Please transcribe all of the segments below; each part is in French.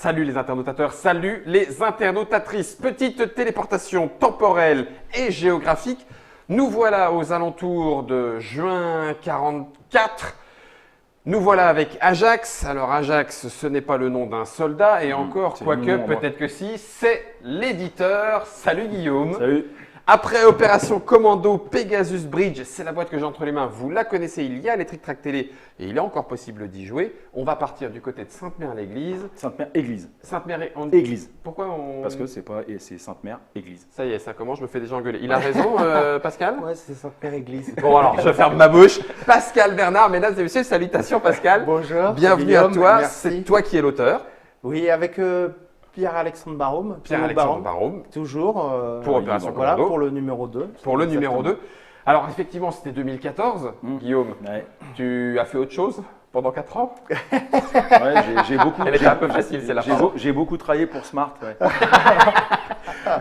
Salut les internautateurs, salut les internautatrices. Petite téléportation temporelle et géographique. Nous voilà aux alentours de juin 44. Nous voilà avec Ajax. Alors Ajax, ce n'est pas le nom d'un soldat et encore, quoique, peut-être que si, c'est l'éditeur. Salut Guillaume. Salut. Après Opération Commando Pegasus Bridge, c'est la boîte que j'ai entre les mains, vous la connaissez, il y a les Trick Track Télé et il est encore possible d'y jouer. On va partir du côté de Sainte-Mère-l'Église. Sainte-Mère-Église. Église. Pourquoi on... Parce que c'est Sainte-Mère-Église. Ça y est, ça commence, je me fais déjà engueuler. Il a raison, Pascal? Ouais, c'est Sainte-Mère-Église. Bon alors, je ferme ma bouche. Pascal Bernard, mesdames et messieurs, salutations Pascal. Bonjour. Bienvenue à toi, Merci. c'est toi qui es l'auteur. Oui, avec Pierre-Alexandre Barôme. Pierre-Alexandre Barôme. Toujours. Pour Opération voilà, Commando. pour le numéro 2. Pour le numéro 2. Alors effectivement, c'était 2014, Guillaume. Ouais. Tu as fait autre chose pendant 4 ans? Ouais, j'ai beaucoup. Elle était un peu facile, c'est la fin. J'ai beaucoup travaillé pour Smart. Ouais.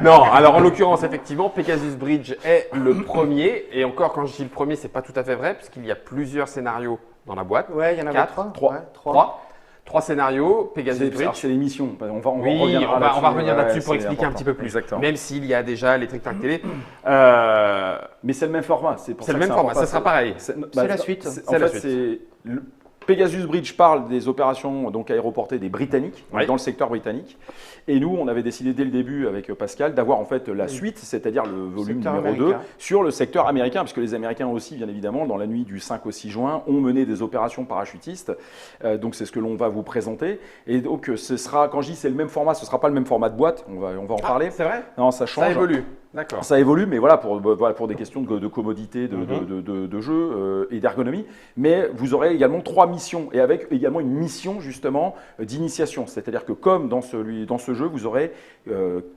Non, alors en l'occurrence, effectivement, Pegasus Bridge est le premier. Et encore, quand je dis le premier, c'est pas tout à fait vrai, puisqu'il y a plusieurs scénarios dans la boîte. Ouais, il y en avait 4, 3. Ouais, Trois scénarios, Pegasus Bridge. C'est l'émission. On va revenir là-dessus pour expliquer un petit peu plus. Exactement. Même s'il y a déjà les Trick Track Télé. Mais c'est le même format. C'est le même format, ça sera pareil. C'est la suite. C'est la suite. Pegasus Bridge parle des opérations donc aéroportées des Britanniques, donc Oui. dans le secteur britannique. Et nous, on avait décidé dès le début avec Pascal d'avoir en fait la suite, c'est-à-dire le volume Secteur numéro 2 américain. sur le secteur américain, puisque les Américains aussi, bien évidemment, dans la nuit du 5 au 6 juin, ont mené des opérations parachutistes. Donc c'est ce que l'on va vous présenter. Et donc ce sera, quand je dis c'est le même format, ce ne sera pas le même format de boîte, on va en parler. C'est vrai? Non, ça change. Ça évolue. D'accord. Ça évolue, mais voilà, pour des questions de commodité, de jeu et d'ergonomie. Mais vous aurez également 3 missions, et avec également une mission justement d'initiation. C'est-à-dire que comme dans ce jeu, vous aurez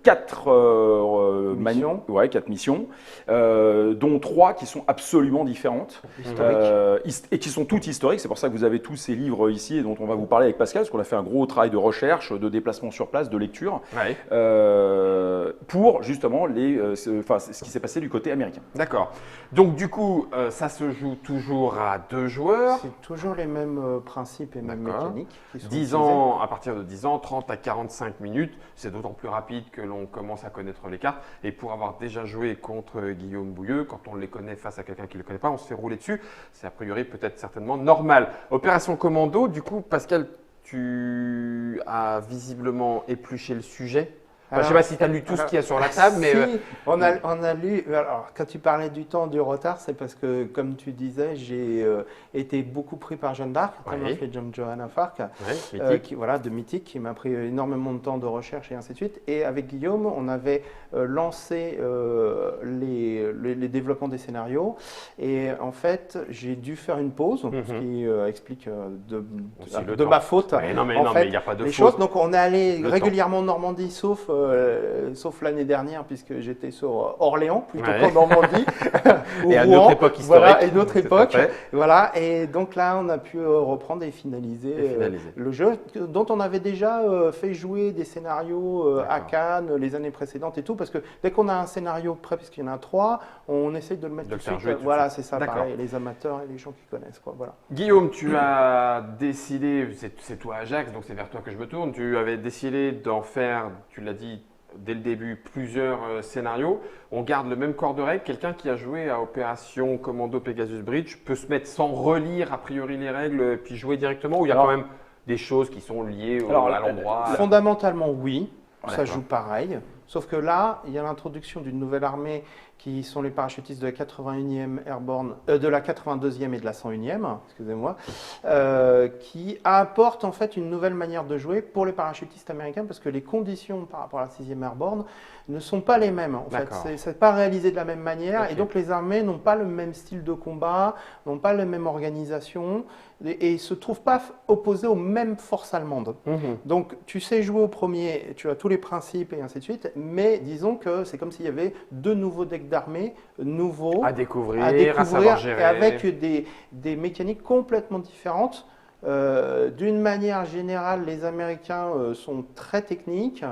4 Missions. quatre missions, dont 3 qui sont absolument différentes et qui sont toutes historiques. C'est pour ça que vous avez tous ces livres ici et dont on va vous parler avec Pascal, parce qu'on a fait un gros travail de recherche, de déplacement sur place, de lecture, Ouais. pour justement ce qui s'est passé du côté américain. D'accord. Donc du coup, ça se joue toujours à 2 joueurs. C'est toujours les mêmes principes et mêmes D'accord. mécaniques. Qui sont 10 utilisés. ans, à partir de 10 ans, 30 à 45 minutes. C'est d'autant plus rapide que l'on commence à connaître les cartes. Et pour avoir déjà joué contre Guillaume Bouilleux, quand on les connaît face à quelqu'un qui ne les connaît pas, on se fait rouler dessus. C'est a priori peut-être certainement normal. Opération Commando, du coup, Pascal, tu as visiblement épluché le sujet. Enfin, je ne sais pas si tu as lu tout ce qu'il y a sur la table, mais... Si, on a lu. Alors, quand tu parlais du temps, du retard, c'est parce que, comme tu disais, j'ai été beaucoup pris par Jeanne d'Arc, comme Oui. a fait Johanna Farc, Ouais, mythique. de Mythique, qui m'a pris énormément de temps de recherche et ainsi de suite. Et avec Guillaume, on avait lancé les développements des scénarios. Et en fait, j'ai dû faire une pause, ce qui explique Aussi le de temps. ma faute. Ouais, non, mais en fait, il n'y a pas de les faute. choses. Donc, on est allé Le régulièrement en Normandie, sauf l'année dernière, puisque j'étais sur Orléans plutôt Ouais. qu'en Normandie. ou Et à une Rouen. autre époque historique. Voilà, une autre Tout à époque. fait. Voilà, et donc là, on a pu reprendre et finaliser, le jeu, dont on avait déjà fait jouer des scénarios à Cannes les années précédentes et tout, parce que dès qu'on a un scénario prêt, puisqu'il y en a 3, on essaye de le mettre De le tout faire de jouer suite. tout de Voilà, suite. c'est ça, D'accord. pareil, les amateurs et les gens qui connaissent. Quoi, voilà. Guillaume, tu as décidé, c'est toi Ajax, donc c'est vers toi que je me tourne, tu avais décidé d'en faire, tu l'as dit dès le début, plusieurs scénarios. On garde le même corps de règles. Quelqu'un qui a joué à Opération Commando Pegasus Bridge peut se mettre sans relire a priori les règles puis jouer directement, ou il y a quand même des choses qui sont liées à l'endroit. Fondamentalement, oui, ça D'accord. joue pareil. Sauf que là, il y a l'introduction d'une nouvelle armée qui sont les parachutistes de la 81e Airborne, de la 82e et de la 101e, excusez-moi, qui apportent en fait une nouvelle manière de jouer pour les parachutistes américains parce que les conditions par rapport à la 6e Airborne ne sont pas les mêmes. En fait, D'accord. c'est pas réalisé de la même manière Ok. et donc les armées n'ont pas le même style de combat, n'ont pas la même organisation et se trouvent pas opposées aux mêmes forces allemandes. Donc, tu sais jouer au premier, tu as tous les principes et ainsi de suite, mais disons que c'est comme s'il y avait 2 nouveaux decks d'armée, nouveaux, À découvrir, à à savoir gérer. et avec des mécaniques complètement différentes. D'une manière générale, les Américains sont très techniques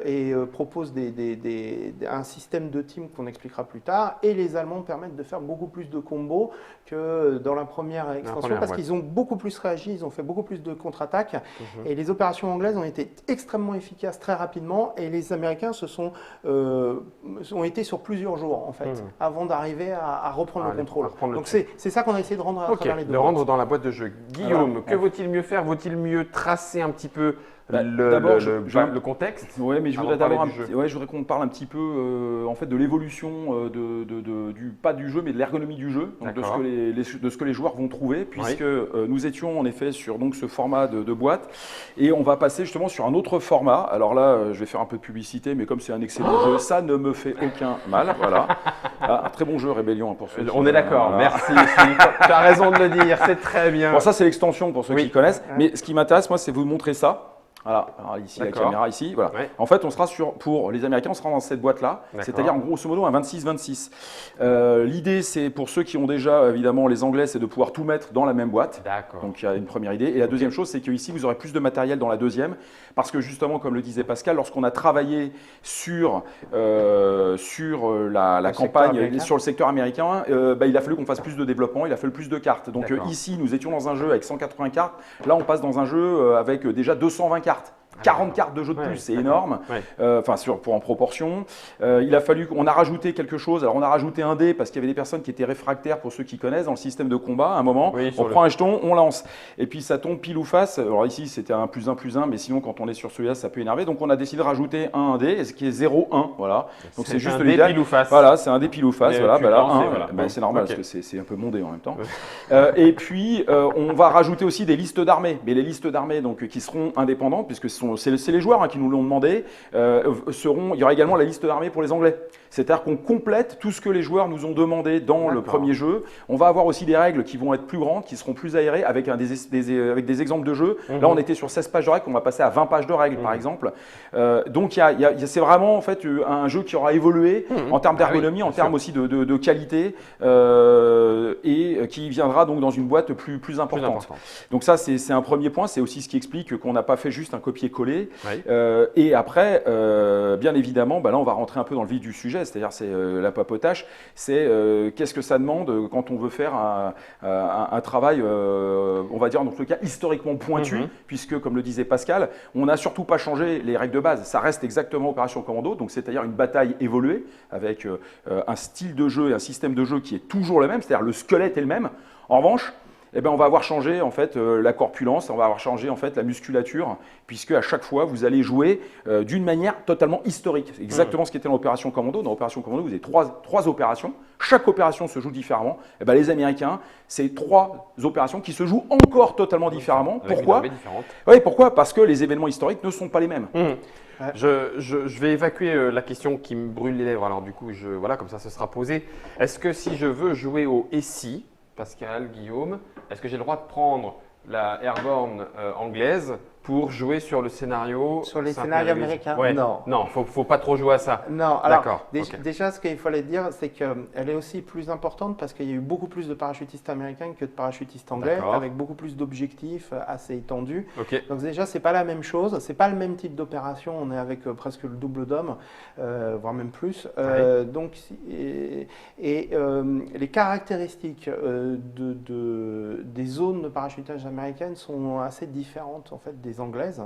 et proposent un système de team qu'on expliquera plus tard. Et les Allemands permettent de faire beaucoup plus de combos que dans la première extension parce qu'ils ont beaucoup plus réagi, ils ont fait beaucoup plus de contre-attaques. Et les opérations anglaises ont été extrêmement efficaces très rapidement. Et les Américains ont été sur plusieurs jours en fait, avant d'arriver à reprendre le contrôle. Donc c'est ça qu'on a essayé de rendre à travers les deux. De rendre dans la boîte de jeu. Guillaume, que vaut-il mieux faire? Vaut-il mieux tracer un petit peu le contexte? Oui, mais je voudrais qu'on parle un petit peu en fait de l'évolution pas du jeu, mais de l'ergonomie du jeu, donc de ce que les joueurs vont trouver, puisque nous étions en effet sur donc ce format de boîte, et on va passer justement sur un autre format. Alors là, je vais faire un peu de publicité, mais comme c'est un excellent jeu, ça ne me fait aucun mal. Voilà, un très bon jeu Rébellion pour ceux. On est d'accord. Merci. Tu as raison de le dire. C'est très bien. Bon, ça c'est l'extension pour ceux qui connaissent. Mais ce qui m'intéresse, moi, c'est vous montrer ça. Voilà, alors ici la caméra ici, voilà. En fait, on sera pour les Américains, on sera dans cette boîte-là, c'est-à-dire en grosso modo un 26-26. L'idée, c'est pour ceux qui ont déjà, évidemment, les Anglais, c'est de pouvoir tout mettre dans la même boîte. Donc il y a une première idée. Et la deuxième chose, c'est qu'ici, vous aurez plus de matériel dans la deuxième, parce que justement, comme le disait Pascal, lorsqu'on a travaillé sur la campagne, sur le secteur américain, il a fallu qu'on fasse plus de développement, il a fallu plus de cartes. Donc ici, nous étions dans un jeu avec 180 cartes. Là, on passe dans un jeu avec déjà 220 cartes. 40 cartes de jeu de plus, c'est énorme, pour en proportion. Il a fallu qu'on a rajouté quelque chose. Alors on a rajouté un dé parce qu'il y avait des personnes qui étaient réfractaires, pour ceux qui connaissent, dans le système de combat. À un moment, on prend un jeton, on lance. Et puis ça tombe pile ou face. Alors ici c'était un +1, mais sinon quand on est sur celui-là, ça peut énerver. Donc on a décidé de rajouter un dé, ce qui est 0-1. Voilà. Donc c'est juste l'idéal. Pile ou face. Voilà, c'est un dé pile ou face. Voilà, c'est normal parce que c'est un peu mondé en même temps. Et puis on va rajouter aussi des listes d'armées. Mais les listes d'armées qui seront indépendantes, puisque c'est les joueurs qui nous l'ont demandé, il y aura également la liste d'armées pour les Anglais. C'est-à-dire qu'on complète tout ce que les joueurs nous ont demandé dans le premier jeu. On va avoir aussi des règles qui vont être plus grandes, qui seront plus aérées, avec des exemples de jeux. Là, on était sur 16 pages de règles, on va passer à 20 pages de règles, par exemple. Donc, c'est vraiment en fait, un jeu qui aura évolué en termes d'ergonomie, en termes aussi de qualité, et qui viendra donc dans une boîte plus importante. Donc ça, c'est un premier point. C'est aussi ce qui explique qu'on n'a pas fait juste un copier-coller. Et après, bien évidemment, là, on va rentrer un peu dans le vif du sujet. C'est-à-dire, c'est la papotage, c'est qu'est-ce que ça demande quand on veut faire un travail, on va dire dans le cas historiquement pointu, puisque comme le disait Pascal, on n'a surtout pas changé les règles de base, ça reste exactement Opération Commando, donc c'est-à-dire une bataille évoluée avec un style de jeu et un système de jeu qui est toujours le même, c'est-à-dire le squelette est le même. En revanche, on va avoir changé en fait la corpulence, on va avoir changé en fait la musculature, puisque à chaque fois vous allez jouer d'une manière totalement historique. C'est exactement ce qui était dans l'opération Commando. Dans l'opération Commando, vous avez trois opérations. Chaque opération se joue différemment. Les Américains, c'est 3 opérations qui se jouent encore totalement différemment. Pourquoi ? Oui, pourquoi ? Parce que les événements historiques ne sont pas les mêmes. Je vais évacuer la question qui me brûle les lèvres. Alors du coup, comme ça, ce sera posé. Est-ce que si je veux jouer au SI, Pascal, Guillaume, est-ce que j'ai le droit de prendre la Airborne anglaise pour jouer sur le scénario? Sur les scénarios américains? Non. Non, faut pas trop jouer à ça. Non, alors déjà ce qu'il fallait dire, c'est qu'elle est aussi plus importante parce qu'il y a eu beaucoup plus de parachutistes américains que de parachutistes anglais, avec beaucoup plus d'objectifs assez étendus. Donc déjà, c'est pas la même chose, c'est pas le même type d'opération, on est avec presque le double d'hommes, voire même plus. Les caractéristiques des zones de parachutage américaines sont assez différentes en fait des anglaises.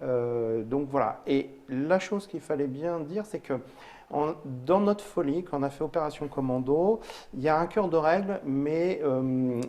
Donc voilà. Et la chose qu'il fallait bien dire, c'est que dans notre folie, quand on a fait Opération Commando, il y a un cœur de règle, mais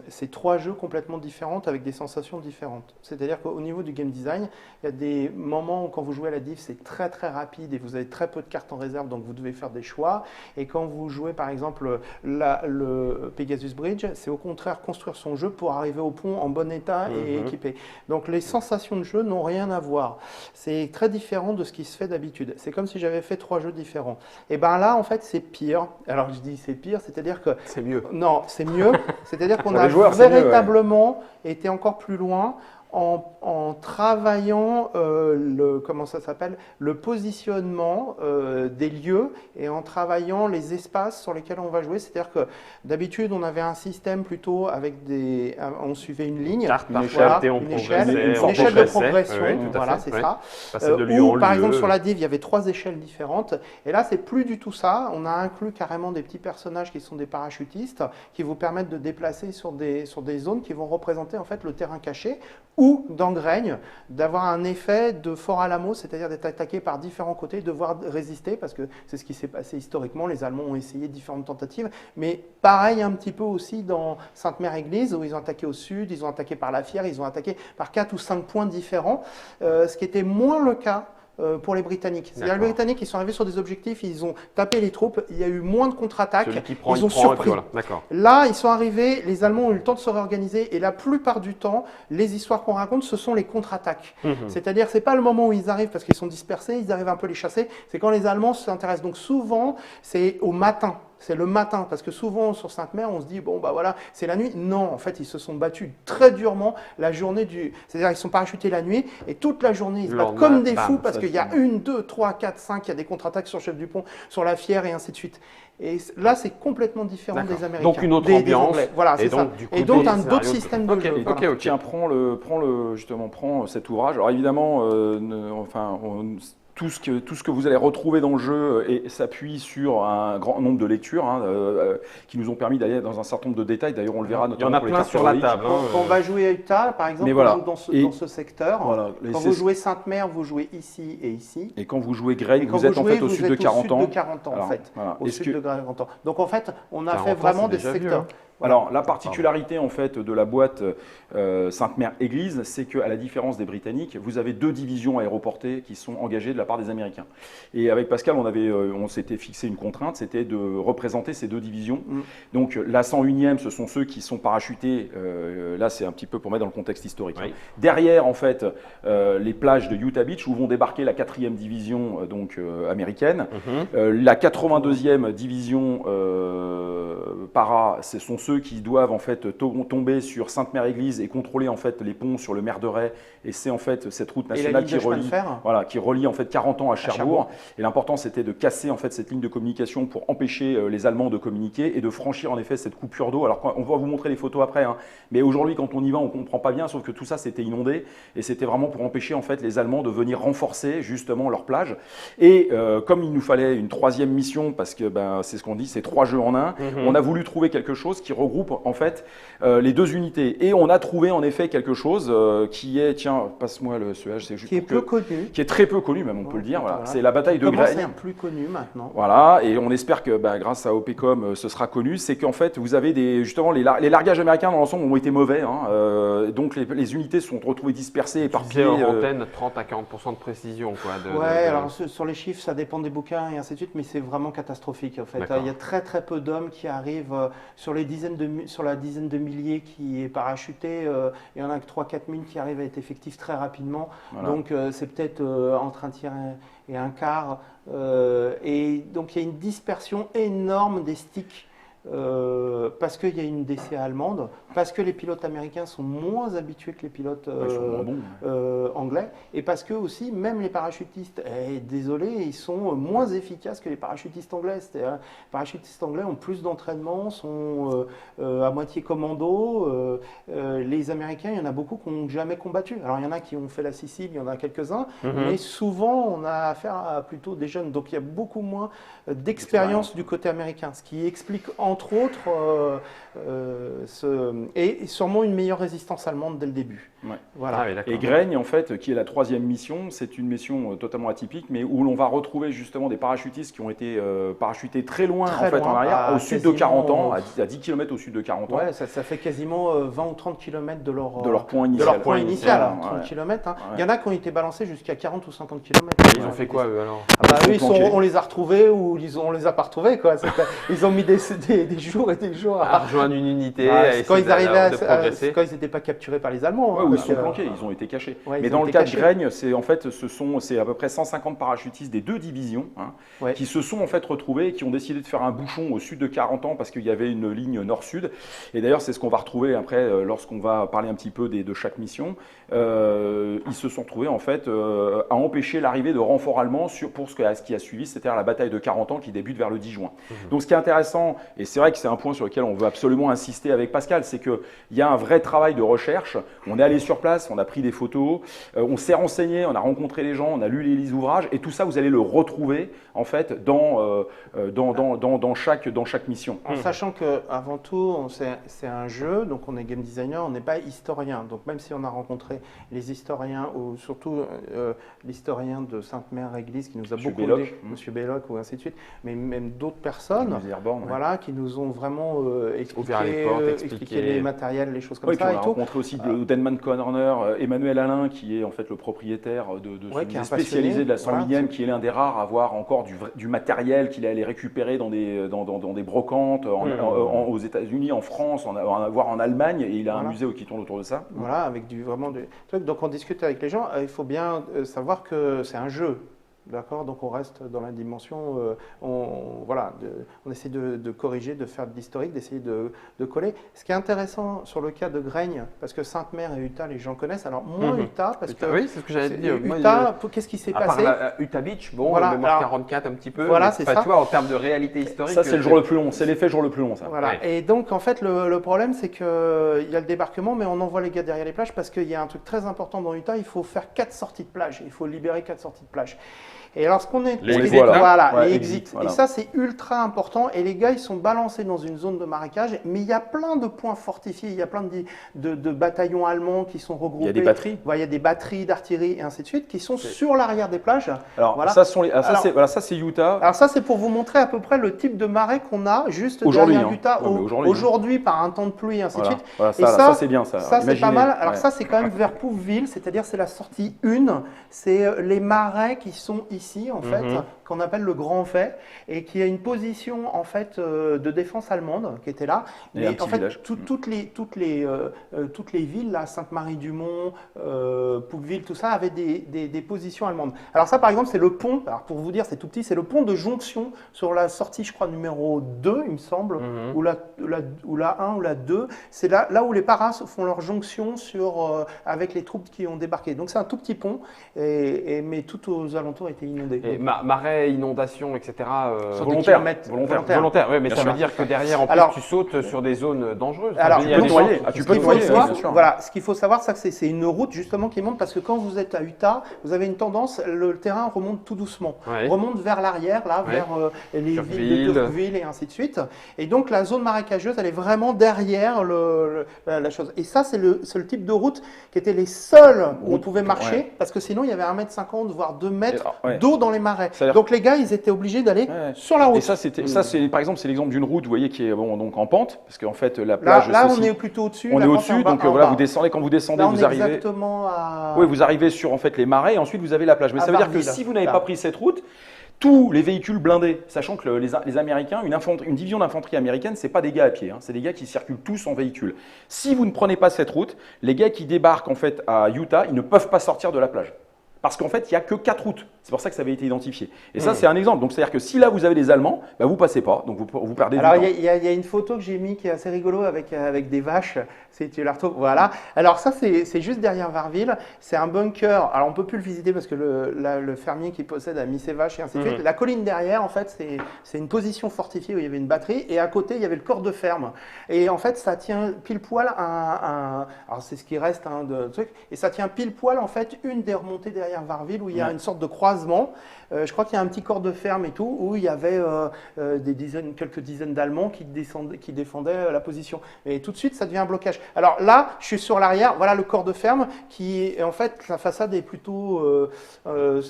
c'est 3 jeux complètement différents avec des sensations différentes. C'est-à-dire qu'au niveau du game design, il y a des moments où quand vous jouez à la div, c'est très très rapide et vous avez très peu de cartes en réserve, donc vous devez faire des choix. Et quand vous jouez par exemple le Pegasus Bridge, c'est au contraire construire son jeu pour arriver au pont en bon état et équipé. Donc les sensations de jeu n'ont rien à voir. C'est très différent de ce qui se fait d'habitude. C'est comme si j'avais fait 3 jeux différents. Et bien là, en fait, c'est pire. Alors, je dis c'est pire, c'est-à-dire que… C'est mieux. Non, c'est mieux. C'est-à-dire qu'on a véritablement été encore plus loin en travaillant comment ça s'appelle, le positionnement des lieux et en travaillant les espaces sur lesquels on va jouer. C'est-à-dire que d'habitude, on avait un système plutôt avec on suivait une ligne, une échelle de progression. Oui, voilà, c'est ça. Ou par exemple sur la div, il y avait 3 échelles différentes. Et là, c'est plus du tout ça. On a inclus carrément des petits personnages qui sont des parachutistes, qui vous permettent de déplacer sur des zones qui vont représenter en fait le terrain caché, ou d'engraigne, d'avoir un effet de Fort Alamo, c'est-à-dire d'être attaqué par différents côtés, de devoir résister, parce que c'est ce qui s'est passé historiquement. Les Allemands ont essayé différentes tentatives, mais pareil un petit peu aussi dans Sainte-Mère-Église, où ils ont attaqué au sud, ils ont attaqué par la Fière, ils ont attaqué par 4 ou 5 points différents, ce qui était moins le cas pour les Britanniques. C'est-à-dire les Britanniques, ils sont arrivés sur des objectifs, ils ont tapé les troupes, il y a eu moins de contre-attaques, ils ont surpris. Voilà. Là, ils sont arrivés, les Allemands ont eu le temps de se réorganiser et la plupart du temps, les histoires qu'on raconte, ce sont les contre-attaques. C'est-à-dire, c'est pas le moment où ils arrivent parce qu'ils sont dispersés, ils arrivent un peu les chasser, c'est quand les Allemands s'intéressent. Donc souvent, c'est au matin. C'est le matin, parce que souvent sur Sainte-Mère, on se dit, bon, bah voilà, c'est la nuit. Non, en fait, ils se sont battus très durement la journée c'est-à-dire, ils sont parachutés la nuit, et toute la journée, ils se battent comme des fous, parce qu'il y a 1, 2, 3, 4, 5, il y a des contre-attaques sur Chef du Pont, sur la Fière, et ainsi de suite. Et là, c'est complètement différent des Américains. Donc une autre ambiance. Voilà, c'est ça. Et donc un autre système de jeu. Tiens, prends cet ouvrage. Alors évidemment, tout ce que vous allez retrouver dans le jeu s'appuie sur un grand nombre de lectures qui nous ont permis d'aller dans un certain nombre de détails. D'ailleurs, on le verra notamment pour les cartes sur la table. Quand on va jouer à Utah, par exemple, dans ce secteur, quand vous jouez Sainte-Mère, vous jouez ici et ici. Et quand vous jouez Grain, vous êtes en fait au sud de 40 ans. Au sud de 40 ans. Donc en fait, on a fait vraiment des secteurs. Alors, la particularité en fait de la boîte Sainte-Mère-Église, c'est qu'à la différence des Britanniques, vous avez 2 divisions aéroportées qui sont engagées de la part des Américains. Et avec Pascal, on s'était fixé une contrainte, c'était de représenter ces 2 divisions. Donc, la 101e, ce sont ceux qui sont parachutés. Là, c'est un petit peu pour mettre dans le contexte historique. Oui. Derrière, en fait, les plages de Utah Beach où vont débarquer la 4e division américaine. La 82e division para, ce sont ceux qui doivent en fait tomber sur Sainte-Mère-Église et contrôler en fait les ponts sur le Mer de Ray, et c'est en fait cette route nationale qui relie en fait 40 ans à Cherbourg. Et l'important c'était de casser en fait cette ligne de communication pour empêcher les Allemands de communiquer et de franchir en effet cette coupure d'eau. Alors on va vous montrer les photos après, mais aujourd'hui quand on y va on comprend pas bien, sauf que tout ça c'était inondé et c'était vraiment pour empêcher en fait les Allemands de venir renforcer justement leur plage. Et comme il nous fallait une 3e mission, parce que c'est ce qu'on dit, c'est 3 jeux en un, on a voulu trouver quelque chose qui regroupe en fait les 2 unités. Et on a trouvé en effet quelque chose qui est, tiens, passe-moi ce H, c'est juste qui est peu connu. Qui est très peu connu même, on peut le dire. Voilà. C'est la bataille de Grain. C'est plus connu maintenant. Voilà, et on espère que grâce à OPCOM, ce sera connu. C'est qu'en fait, vous avez justement les largages américains dans l'ensemble ont été mauvais. Donc les unités sont retrouvées dispersées, éparpillées. En antenne, 30 à 40% de précision. Alors sur les chiffres, ça dépend des bouquins et ainsi de suite, mais c'est vraiment catastrophique en fait. Il y a très très peu d'hommes qui arrivent sur la dizaine de milliers qui est parachuté. Il y en a que 3-4 000 qui arrivent à être effectifs très rapidement. Voilà. Donc c'est peut-être entre un tiers et un quart. Et donc il y a une dispersion énorme des sticks. Parce qu'il y a une DCA allemande, parce que les pilotes américains sont moins habitués que les pilotes anglais, et parce que aussi, même les parachutistes, désolé, ils sont moins efficaces que les parachutistes anglais. Les parachutistes anglais ont plus d'entraînement, sont à moitié commando. Les Américains, il y en a beaucoup qui n'ont jamais combattu. Alors il y en a qui ont fait la Sicile, il y en a quelques-uns, mais souvent on a affaire à plutôt des jeunes. Donc il y a beaucoup moins d'expérience du côté américain, ce qui explique entre autres, et sûrement une meilleure résistance allemande dès le début. Ouais. Voilà. Et Grain, en fait, qui est la 3e mission, c'est une mission totalement atypique, mais où l'on va retrouver justement des parachutistes qui ont été parachutés très loin, en arrière, au sud de 40 ans, à 10 km au sud de 40 ans. Ouais, ça fait quasiment 20 ou 30 km de leur point initial. De leur point initial, 30 km. Hein. Ouais. Il y en a qui ont été balancés jusqu'à 40 ou 50 km. Ils ont fait quoi eux alors? On les a retrouvés ou on les a pas retrouvés. Quoi. Ils ont mis des des jours et des jours à rejoindre une unité, Bah, à c'est quand essayer ils arrivaient de progresser. quand ils n'étaient pas capturés par les Allemands. Ouais, hein, ou ils parce sont que- planqués, ils ont été cachés. Ouais, Mais ils dans ont le été cas de cachés. Graigne, c'est à peu près 150 parachutistes des 2 divisions hein, Ouais. qui se sont en fait retrouvés et qui ont décidé de faire un bouchon au sud de 40 ans parce qu'il y avait une ligne nord-sud. Et d'ailleurs, c'est ce qu'on va retrouver après lorsqu'on va parler un petit peu de chaque mission. Ils se sont retrouvés en fait à empêcher l'arrivée de renforts allemands pour ce qui a suivi, c'est-à-dire la bataille de 40 ans qui débute vers le 10 juin. Donc ce qui est intéressant, et c'est vrai que c'est un point sur lequel on veut absolument insister avec Pascal, c'est qu'il y a un vrai travail de recherche. On est allé sur place, on a pris des photos, on s'est renseigné, on a rencontré les gens, on a lu les ouvrages, et tout ça, vous allez le retrouver en fait dans chaque mission. En sachant qu'avant tout, c'est un jeu, donc on est game designer, on n'est pas historien. Donc même si on a rencontré les historiens, ou surtout l'historien de Sainte-Mère-Église qui nous a Monsieur beaucoup Belloc. aidé, Monsieur Belloc ou ainsi de suite, mais même d'autres personnes, Les Airborne, ouais. voilà, qui nous ont vraiment Ouvert les portes, expliqué expliqué. les matériels, les choses comme Oui, puis ça on a et tout. rencontré aussi le Denman Corner, Emmanuel Alain, qui est en fait le propriétaire de ce Ouais, qui est musée un passionné, spécialisé de la 100 voilà. millième, qui est l'un des rares à avoir encore du matériel qu'il est allé récupérer dans des brocantes aux États-Unis, en France, en avoir en Allemagne, et il a un Voilà. musée qui tourne autour de ça. Voilà, avec vraiment du truc. Donc on discute avec les gens. Il faut bien savoir que c'est un jeu. D'accord, donc on reste dans la dimension, on essaie de corriger, de faire de l'historique, d'essayer de coller. Ce qui est intéressant sur le cas de Graigne, parce que Sainte-Mère et Utah, les gens connaissent, alors moins Utah, parce que Oui, c'est ce que j'allais te dire. Moi, Utah, qu'est-ce qui s'est à part passé? Utah Beach, bon, Voilà, le mémoire alors, 44 un petit peu. voilà, mais, c'est enfin, ça. Tu vois, en termes de réalité historique. Ça, c'est le jour le plus long, c'est l'effet jour le plus long, ça. Voilà. Ouais. Et donc, en fait, le problème, c'est qu'il y a le débarquement, mais on envoie les gars derrière les plages parce qu'il y a un truc très important dans Utah, il faut faire 4 sorties de plage. Il faut libérer 4 sorties de plage. Et alors, ce qu'on est. Les exits, là. voilà, Ouais, les exit, exits. voilà. Et ça, c'est ultra important. Et les gars, ils sont balancés dans une zone de marécage, mais il y a plein de points fortifiés, il y a plein de bataillons allemands qui sont regroupés. Il y a des batteries. Ouais, il y a des batteries d'artillerie et ainsi de suite qui sont sur l'arrière des plages. Alors, Voilà. ça, c'est Utah. Alors ça, c'est pour vous montrer à peu près le type de marée qu'on a juste Aujourd'hui, derrière hein. Utah. Ouais, mais aujourd'hui, Aujourd'hui, par un temps de pluie et ainsi Voilà. de suite. Voilà, Et ça, c'est bien, ça. Ça, c'est pas Imaginez. mal. Alors Ouais. ça, c'est quand même vers Pouveville, c'est-à-dire c'est la sortie 1. C'est les marais qui sont ici, en fait, qu'on appelle le Grand Fait, et qui a une position, en fait, de défense allemande qui était là. Et un Mais petit en fait, village. toutes les villes, là, Sainte-Marie-du-Mont, Pouveville, tout ça, avaient des positions allemandes. Alors ça, par exemple, c'est le pont. Alors pour vous dire, c'est tout petit, c'est le pont de jonction sur la sortie, je crois, numéro 2, il me semble, ou la 1 ou la 2. C'est là où les paras font leur jonction avec les troupes qui ont débarqué. Donc c'est un tout petit pont, mais tout aux alentours était inondé. Et marais, inondations, etc. Sur des volontaire. kilomètres. Volontaire, oui, mais Bien ça sûr. veut dire que derrière, en plus, Alors- tu sautes sur des zones dangereuses. Alors, Il y a tu peux des noyer. gens- Ah, tu Ce peux qu'il faut noyer, savoir, bien sûr. voilà, ce qu'il faut savoir, c'est une route justement qui monte parce que quand vous êtes à Utah, vous avez une tendance, le terrain remonte tout doucement, Ouais. remonte vers l'arrière, là, Ouais. vers les villes Turkville. de Turkville et ainsi de suite. Et donc la zone marécageuse, elle est vraiment derrière la chose. Et ça, c'est le type de route qui était les seuls où on Route, pouvait marcher ouais. parce que sinon il y avait 1,50 m voire 2 mètres Ouais. d'eau dans les marais. Ça a l'air- Donc les gars, ils étaient obligés d'aller Ouais. sur la route. Et ça, c'est par exemple, c'est l'exemple d'une route, vous voyez, qui est donc en pente, parce qu'en fait, la Là, plage. là, ceci- on est plutôt au-dessus. on la est pente au-dessus, en bas- donc en voilà, bas. vous descendez, quand vous descendez, Là, on vous est arrivez. exactement à. Oui, vous arrivez sur en fait les marais, et ensuite vous avez la plage. Mais À ça veut dire que Varville. si vous n'avez Là. pas pris cette route, tous les véhicules blindés, sachant que les Américains, une division d'infanterie américaine, c'est pas des gars à pied, hein, c'est des gars qui circulent tous en véhicule. Si vous ne prenez pas cette route, les gars qui débarquent en fait à Utah, ils ne peuvent pas sortir de la plage. Parce qu'en fait, il n'y a que 4 routes. C'est pour ça que ça avait été identifié. Et ça, c'est un exemple. Donc, c'est-à-dire que si là, vous avez des Allemands, bah, vous ne passez pas. Donc, vous perdez Alors, du temps. il y a une photo que j'ai mis qui est assez rigolo avec des vaches. Tu la retrouves. Voilà. Alors, ça, c'est juste derrière Varville. C'est un bunker. Alors, on ne peut plus le visiter parce que le fermier qui possède a mis ses vaches et ainsi de suite. La colline derrière, en fait, c'est une position fortifiée où il y avait une batterie. Et à côté, il y avait le corps de ferme. Et en fait, ça tient pile poil alors, c'est ce qui reste de truc. Et ça tient pile poil, en fait, une des remontées derrière Varville où il y a une sorte de croisement. Je crois qu'il y a un petit corps de ferme et tout, où il y avait quelques dizaines d'Allemands qui défendaient la position. Et tout de suite, ça devient un blocage. Alors là, je suis sur l'arrière, voilà le corps de ferme, qui est en fait, la façade est plutôt,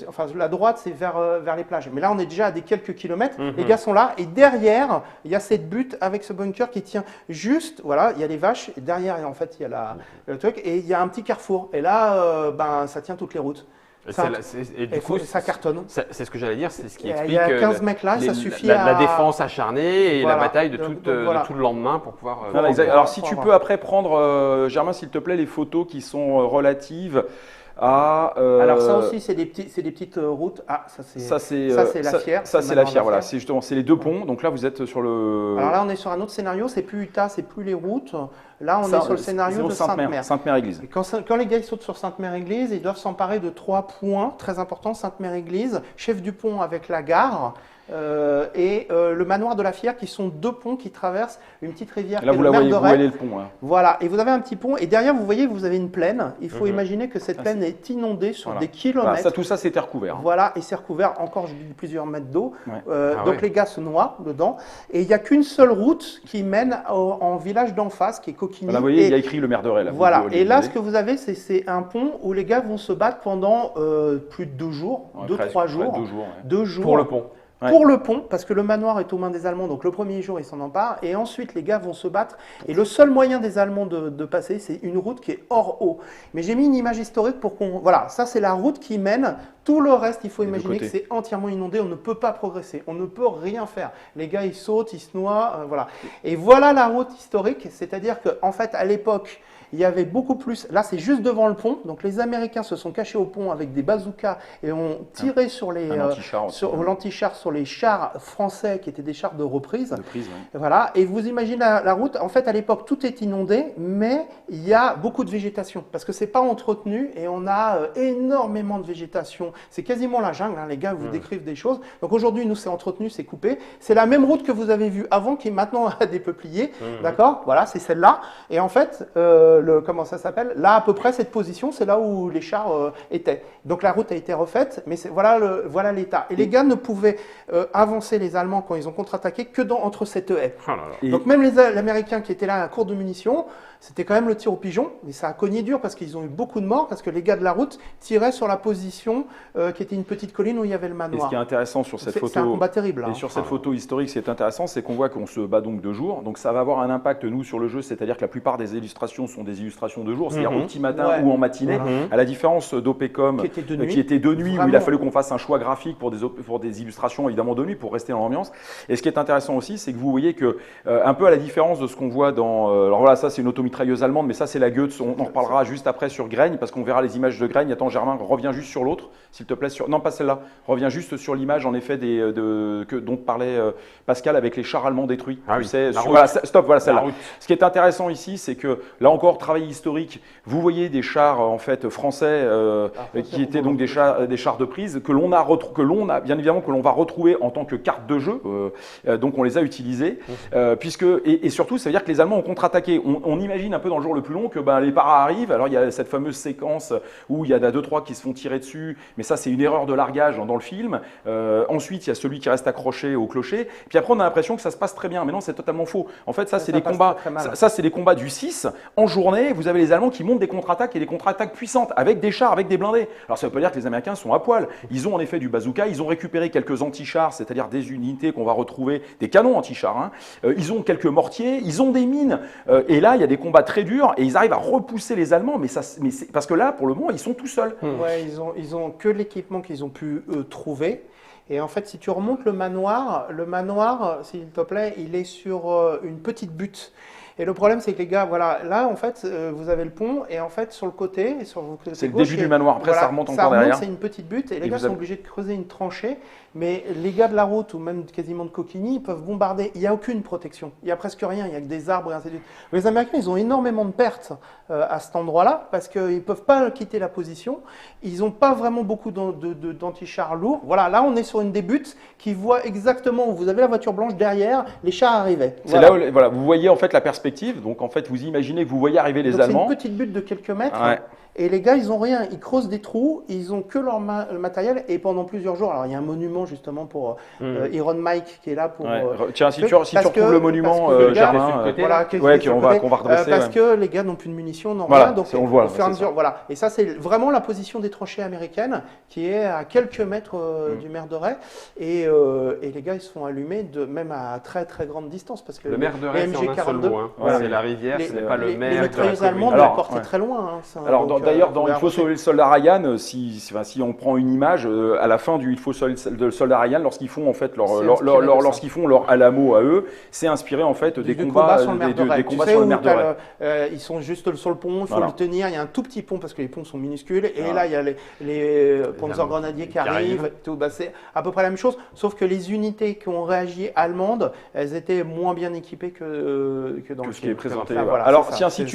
enfin la droite, c'est vers les plages. Mais là, on est déjà à des quelques kilomètres, les gars sont là, et derrière, il y a cette butte avec ce bunker qui tient juste, voilà, il y a les vaches, et derrière, en fait, il y a le truc, et il y a un petit carrefour. Et là, ça tient toutes les routes. Et du coup, ça cartonne. c'est ce que j'allais dire, c'est ce qui explique Il y a 15 mecs là, ça suffit à... la défense acharnée et Voilà. la bataille de Donc, tout voilà. le lendemain pour pouvoir... Voilà, exact. Alors si pour tu avoir. peux après prendre, Germain, s'il te plaît, les photos qui sont relatives à... Alors ça aussi, c'est des petites routes. Ah, ça c'est la Fière. Ça c'est la Fière, voilà. C'est justement, c'est les deux ponts. Donc là, vous êtes sur le... Alors là, on est sur un autre scénario. C'est plus Utah, c'est plus les routes. Là, on est sur le scénario de Sainte-Mère. Sainte-Mère-Église. Et quand les gars ils sautent sur Sainte-Mère-Église, ils doivent s'emparer de 3 points très importants. Sainte-Mère-Église, chef du pont avec la gare. Et le manoir de la Fière, qui sont 2 ponts qui traversent une petite rivière. Et là, qui est vous le la voyez, vous Merderet. voyez le pont. Hein. Voilà, et vous avez un petit pont, et derrière, vous voyez, vous avez une plaine. Il faut imaginer que cette plaine est inondée sur des kilomètres. Voilà, tout ça, c'est terre couvert. Voilà, et c'est recouvert encore je dis, plusieurs mètres d'eau. Ouais. Donc les gars se noient dedans. Et il n'y a qu'une seule route qui mène en village d'en face, qui est Coquigny. Là, vous voyez, il y a écrit le Merderet. Là, Voilà, et là, ce que vous avez, c'est un pont où les gars vont se battre pendant plus de 2 jours, 2-3 jours. 2 jours. 2 jours. Pour le pont. Ouais. Pour le pont, parce que le manoir est aux mains des Allemands, donc le premier jour ils s'en emparent, et ensuite les gars vont se battre, et le seul moyen des Allemands de passer, c'est une route qui est hors eau. Mais j'ai mis une image historique pour qu'on... Voilà, ça c'est la route qui mène, tout le reste, il faut imaginer que c'est entièrement inondé, on ne peut pas progresser, on ne peut rien faire. Les gars ils sautent, ils se noient, voilà. Et voilà la route historique, c'est-à-dire qu'en fait à l'époque, il y avait beaucoup plus. Là, c'est juste devant le pont. Donc, les Américains se sont cachés au pont avec des bazookas et ont tiré sur les l'antichar sur les chars français qui étaient des chars de reprise. Voilà. Et vous imaginez la route. En fait, à l'époque, tout est inondé, mais il y a beaucoup de végétation parce que c'est pas entretenu et on a énormément de végétation. C'est quasiment la jungle. Hein. Les gars vous décrivent des choses. Donc aujourd'hui, nous, c'est entretenu, c'est coupé. C'est la même route que vous avez vue avant, qui maintenant a des peupliers. D'accord. Voilà, c'est celle-là. Et en fait, comment ça s'appelle? Là, à peu près, cette position, c'est là où les chars étaient. Donc la route a été refaite, mais voilà l'état. Et les gars ne pouvaient avancer, les Allemands, quand ils ont contre-attaqué, que entre cette haie. Oh là là. Donc même les Américains qui étaient là à court de munitions, c'était quand même le tir au pigeon, mais ça a cogné dur parce qu'ils ont eu beaucoup de morts, parce que les gars de la route tiraient sur la position qui était une petite colline où il y avait le manoir. Et ce qui est intéressant sur cette photo, c'est un combat terrible. Et sur cette photo historique, ce qui est intéressant, c'est qu'on voit qu'on se bat donc 2 jours. Donc ça va avoir un impact, nous, sur le jeu, c'est-à-dire que la plupart des illustrations sont des illustrations de jour, c'est-à-dire au petit matin ou en matinée, à la différence d'OPCOM qui était de nuit, où il a fallu qu'on fasse un choix graphique pour des illustrations évidemment de nuit pour rester dans l'ambiance. Et ce qui est intéressant aussi, c'est que vous voyez que, un peu à la différence de ce qu'on voit dans... alors voilà, ça c'est une automitrailleuse allemande, mais ça c'est la Goetz, on en reparlera juste après sur Graigne, parce qu'on verra les images de Graigne. Attends Germain, reviens juste sur l'autre, s'il te plaît. Non, pas celle-là, reviens juste sur l'image en effet dont parlait Pascal avec les chars allemands détruits. Ah tu oui, sais, voilà, stop, voilà celle-là. Ce qui est intéressant ici, c'est que là encore, travail historique, vous voyez des chars en fait français qui étaient donc des chars de prise que l'on a bien évidemment que l'on va retrouver en tant que carte de jeu, donc on les a utilisés, puisque et surtout ça veut dire que les Allemands ont contre-attaqué. On imagine un peu dans le jour le plus long que les paras arrivent, alors il y a cette fameuse séquence où il y en a 2-3 qui se font tirer dessus, mais ça c'est une erreur de largage dans le film. Ensuite il y a celui qui reste accroché au clocher, puis après on a l'impression que ça se passe très bien, mais non c'est totalement faux. En fait ça c'est des combats, ça c'est des combats du 6, en journée vous avez les Allemands qui montent des contre-attaques et des contre-attaques puissantes avec des chars, avec des blindés. Alors ça veut pas dire que les Américains sont à poil, ils ont en effet du bazooka, ils ont récupéré quelques anti-chars, c'est-à-dire des unités qu'on va retrouver, des canons anti-chars, hein. Ils ont quelques mortiers, ils ont des mines, et là il y a des combats très durs et ils arrivent à repousser les Allemands, mais parce que là pour le moment ils sont tout seuls. Ouais, ils ont que l'équipement qu'ils ont pu trouver. Et en fait, si tu remontes le manoir, s'il te plaît, il est sur une petite butte. Et le problème, c'est que les gars, voilà, là, en fait, vous avez le pont, et en fait, sur le côté, c'est le début du manoir. Après, ça remonte encore derrière. C'est une petite butte, et les gars sont obligés de creuser une tranchée. Mais les gars de la route, ou même quasiment de Coquigny, ils peuvent bombarder. Il n'y a aucune protection. Il n'y a presque rien. Il n'y a que des arbres et ainsi de suite. Les Américains, ils ont énormément de pertes à cet endroit-là, parce qu'ils ne peuvent pas quitter la position. Ils n'ont pas vraiment beaucoup d'anti-chars lourds. Voilà, là, on est sur une des buttes qui voit exactement où vous avez la voiture blanche derrière, les chars arrivaient. C'est là où, voilà, vous voyez en fait la perspective. Donc en fait, vous imaginez que vous voyez arriver les Allemands. C'est une petite butte de quelques mètres. Ouais. Et les gars, ils n'ont rien. Ils creusent des trous, ils ont que leur matériel. Et pendant plusieurs jours, alors il y a un monument justement pour Iron Mike qui est là pour. Tiens, si tu retrouves le monument, Germain, qu'on va redresser. Parce que les gars n'ont plus de munitions, n'ont voilà, rien. Donc on le voit. au fur et à mesure, voilà. Et ça, c'est vraiment la position des tranchées américaines qui est à quelques mètres du Merderet. Et les gars, ils se font allumer même à très très grande distance parce que le Merderet, c'est en un seul mot. Hein. C'est la rivière, ce n'est pas le Merderet. Les mitrailleuses allemandes la portaient très loin. Alors D'ailleurs, dans pouvez Il faut avancer. sauver le soldat Ryan, si on prend une image, à la fin du Il faut sauver le soldat Ryan, lorsqu'ils font en fait C'est inspiré de ça. lorsqu'ils font leur Alamo à eux, c'est inspiré en fait des Du combats combat sur le mer de Ray. des Tu combats sais sur le où mer de t'as Ray. ils sont juste sur le pont, il faut Voilà. le tenir. Il y a un tout petit pont parce que les ponts sont minuscules. Et Voilà. là, il y a les Panzergrenadiers qui arrivent. arrivent. Tout. Bah, c'est à peu près la même chose, sauf que les unités qui ont réagi allemandes, elles étaient moins bien équipées que dans Que le ce qui est film. présenté. Enfin, voilà. voilà, Alors, c'est ça. tiens, si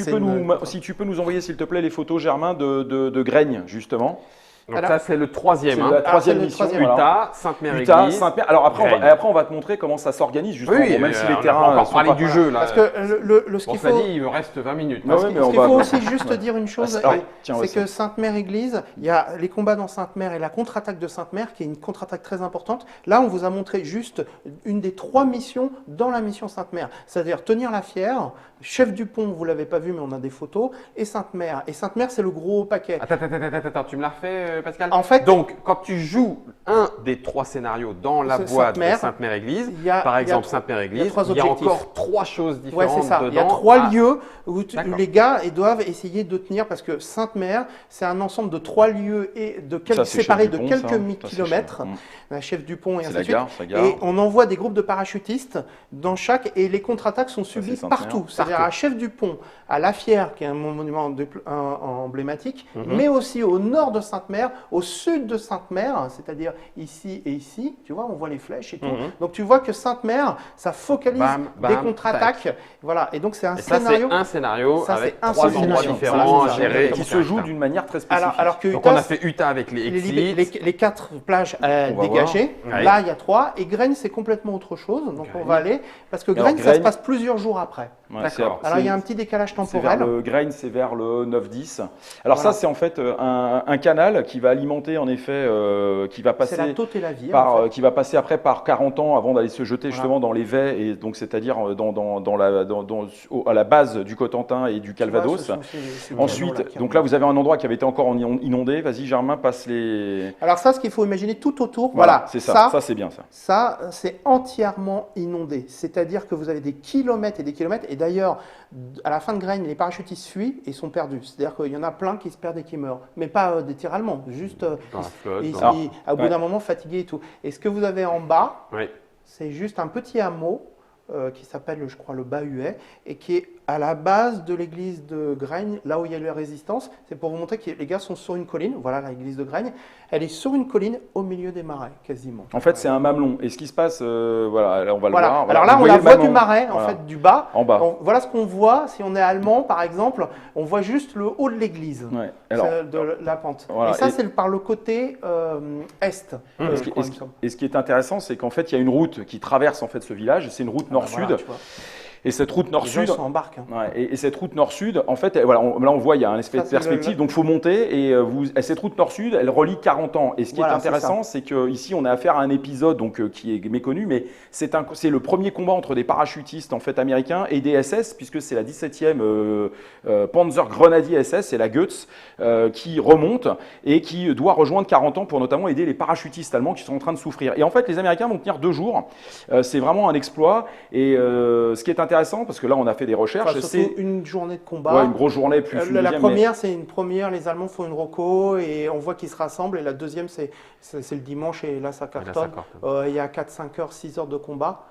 tu peux nous envoyer, s'il te plaît, les photos, Germain, de Graignes, justement. Donc Alors, ça, c'est le troisième. C'est Hein. la troisième c'est le mission. troisième. voilà. Utah, Sainte-Mère-Église. Utah, Sainte-Mère. Alors après Graignes. après, on va te montrer comment ça s'organise, justement, Oui, bon, même si on les n'a terrains pas encore sont parlé pas... du jeu là. Parce que ce Bon, qu'il ça faut. dit, il me reste 20 minutes. Ah ouais, Ce mais on qu'il va- faut aussi juste dire une chose, Alors, tiens, c'est ouais, que Sainte-Mère-Église, il y a les combats dans Sainte-Mère et la contre-attaque de Sainte-Mère, qui est une contre-attaque très importante. Là, on vous a montré juste une des 3 missions dans la mission Sainte-Mère, c'est-à-dire tenir la Fière, chef du pont, vous l'avez pas vu, mais on a des photos, et Sainte-Mère. Et Sainte-Mère, c'est le gros paquet. Attends, tu me l'as refait, Pascal? En fait, Donc, quand tu joues un des 3 scénarios dans la C'est boîte de Sainte-Mère. Sainte-Mère-Église, il y a, par il y a exemple il y a Sainte-Mère-Église, 3 il y a objectifs. encore 3 choses Ouais, différentes c'est ça. Il y a dedans. 3 Ah, lieux où D'accord. les gars ils doivent essayer de tenir parce que Sainte-Mère, c'est un ensemble de 3 lieux et Ça, c'est séparés chef de du pont, quelques ça. Ça, c'est kilomètres. chef. La chef du pont et C'est ainsi la de suite. gare, c'est la gare. Et on envoie des groupes de parachutistes dans chaque et les contre-attaques sont subies c'est Sainte-Mère. partout. C'est-à-dire à chef du pont, à La Fière qui est un monument emblématique, Mhm. mais aussi au nord de Sainte-Mère, au sud de Sainte-Mère, c'est-à-dire ici et ici. Tu vois, on voit les flèches et tout. Mhm. Donc tu vois que Sainte-Mère, ça focalise Bam, bam, des contre-attaques. Voilà. Et donc c'est un Et ça, scénario. c'est un scénario Ça, avec c'est un 3 seul endroits scénario. différents Voilà, à c'est ça. gérer. Qui se joue d'une manière très spécifique. Alors que Donc, Utah, on a fait Utah avec les Exits. les 4 plages On va dégagées. voir. Là, il y a 3. Et Graines, c'est complètement autre chose. Donc, on va aller. Parce que Alors, Graines, ça se Graines- passe plusieurs jours après. Ouais, D'accord. Alors, il y a un petit décalage C'est vers temporel. le Grain, c'est vers le 9-10. Alors Voilà. ça, c'est en fait un canal qui va alimenter, en effet, qui va C'est la passer Tôte et la Vie. par, en fait. qui va passer après par 40 ans avant d'aller se jeter Voilà. justement dans les Vets, et donc c'est-à-dire à la base du Cotentin et du Tu vois, Calvados. ce sont ces Ensuite, canaux-là qui donc là, vous avez un endroit qui avait été encore inondé. Vas-y, Germain, passe les. Alors, ça, ce qu'il faut imaginer tout autour. Voilà. c'est ça. Ça, c'est bien ça. Ça, c'est entièrement inondé. C'est-à-dire que vous avez des kilomètres et des kilomètres. Et d'ailleurs, à la fin de Graines, les parachutistes fuient et sont perdus. C'est-à-dire qu'il y en a plein qui se perdent et qui meurent. Mais pas littéralement, juste Dans la flotte. ils- dans- au bout d'un moment fatigués et tout. Et ce que vous avez en bas, Oui. c'est juste un petit hameau qui s'appelle, je crois, le Bas-Huet et qui est à la base de l'église de Graignes, là où il y a eu la résistance. C'est pour vous montrer que les gars sont sur une colline. Voilà l'église de Graignes. Elle est sur une colline au milieu des marais, quasiment. En fait, c'est un mamelon. Et ce qui se passe, voilà, là, on va le Voilà. voir. Voilà. Alors là, Vous on voyez la le voit du mamelon. marais, en Voilà. fait, du bas. En bas. Voilà ce qu'on voit. Si on est allemand, par exemple, on voit juste le haut de l'église. Ouais. Alors, De la pente. Voilà. Et ça, Et- c'est par le côté est. Et ce qui est intéressant, c'est qu'en fait, il y a une route qui traverse en fait ce village. C'est une route nord-sud. Voilà, tu vois. Et cette route Les gens, nord-sud, ils sont en barque. Hein. ouais, et cette route nord-sud, en fait, voilà, là on voit, il y a un espèce Ça, de c'est perspective, donc il faut monter. Et cette route nord-sud, elle relie 40 ans. Et ce qui Voilà, est intéressant, c'est qu'ici, on a affaire à un épisode donc, qui est méconnu, mais c'est le premier combat entre des parachutistes en fait, américains et des SS, puisque c'est la 17e Panzer Grenadier SS, c'est la Goetz, qui remonte et qui doit rejoindre 40 ans pour notamment aider les parachutistes allemands qui sont en train de souffrir. Et en fait, les Américains vont tenir 2 jours. C'est vraiment un exploit. Et ce qui est intéressant, parce que là, on a fait des recherches, Enfin, c'est surtout une journée de combat. une grosse journée plus une La deuxième, première, c'est une première. Les Allemands font une roco et on voit qu'ils se rassemblent. Et la deuxième, c'est le dimanche et là, ça Et là, ça cartonne. cartonne. Il y a 4, 5 heures, 6 heures de combat.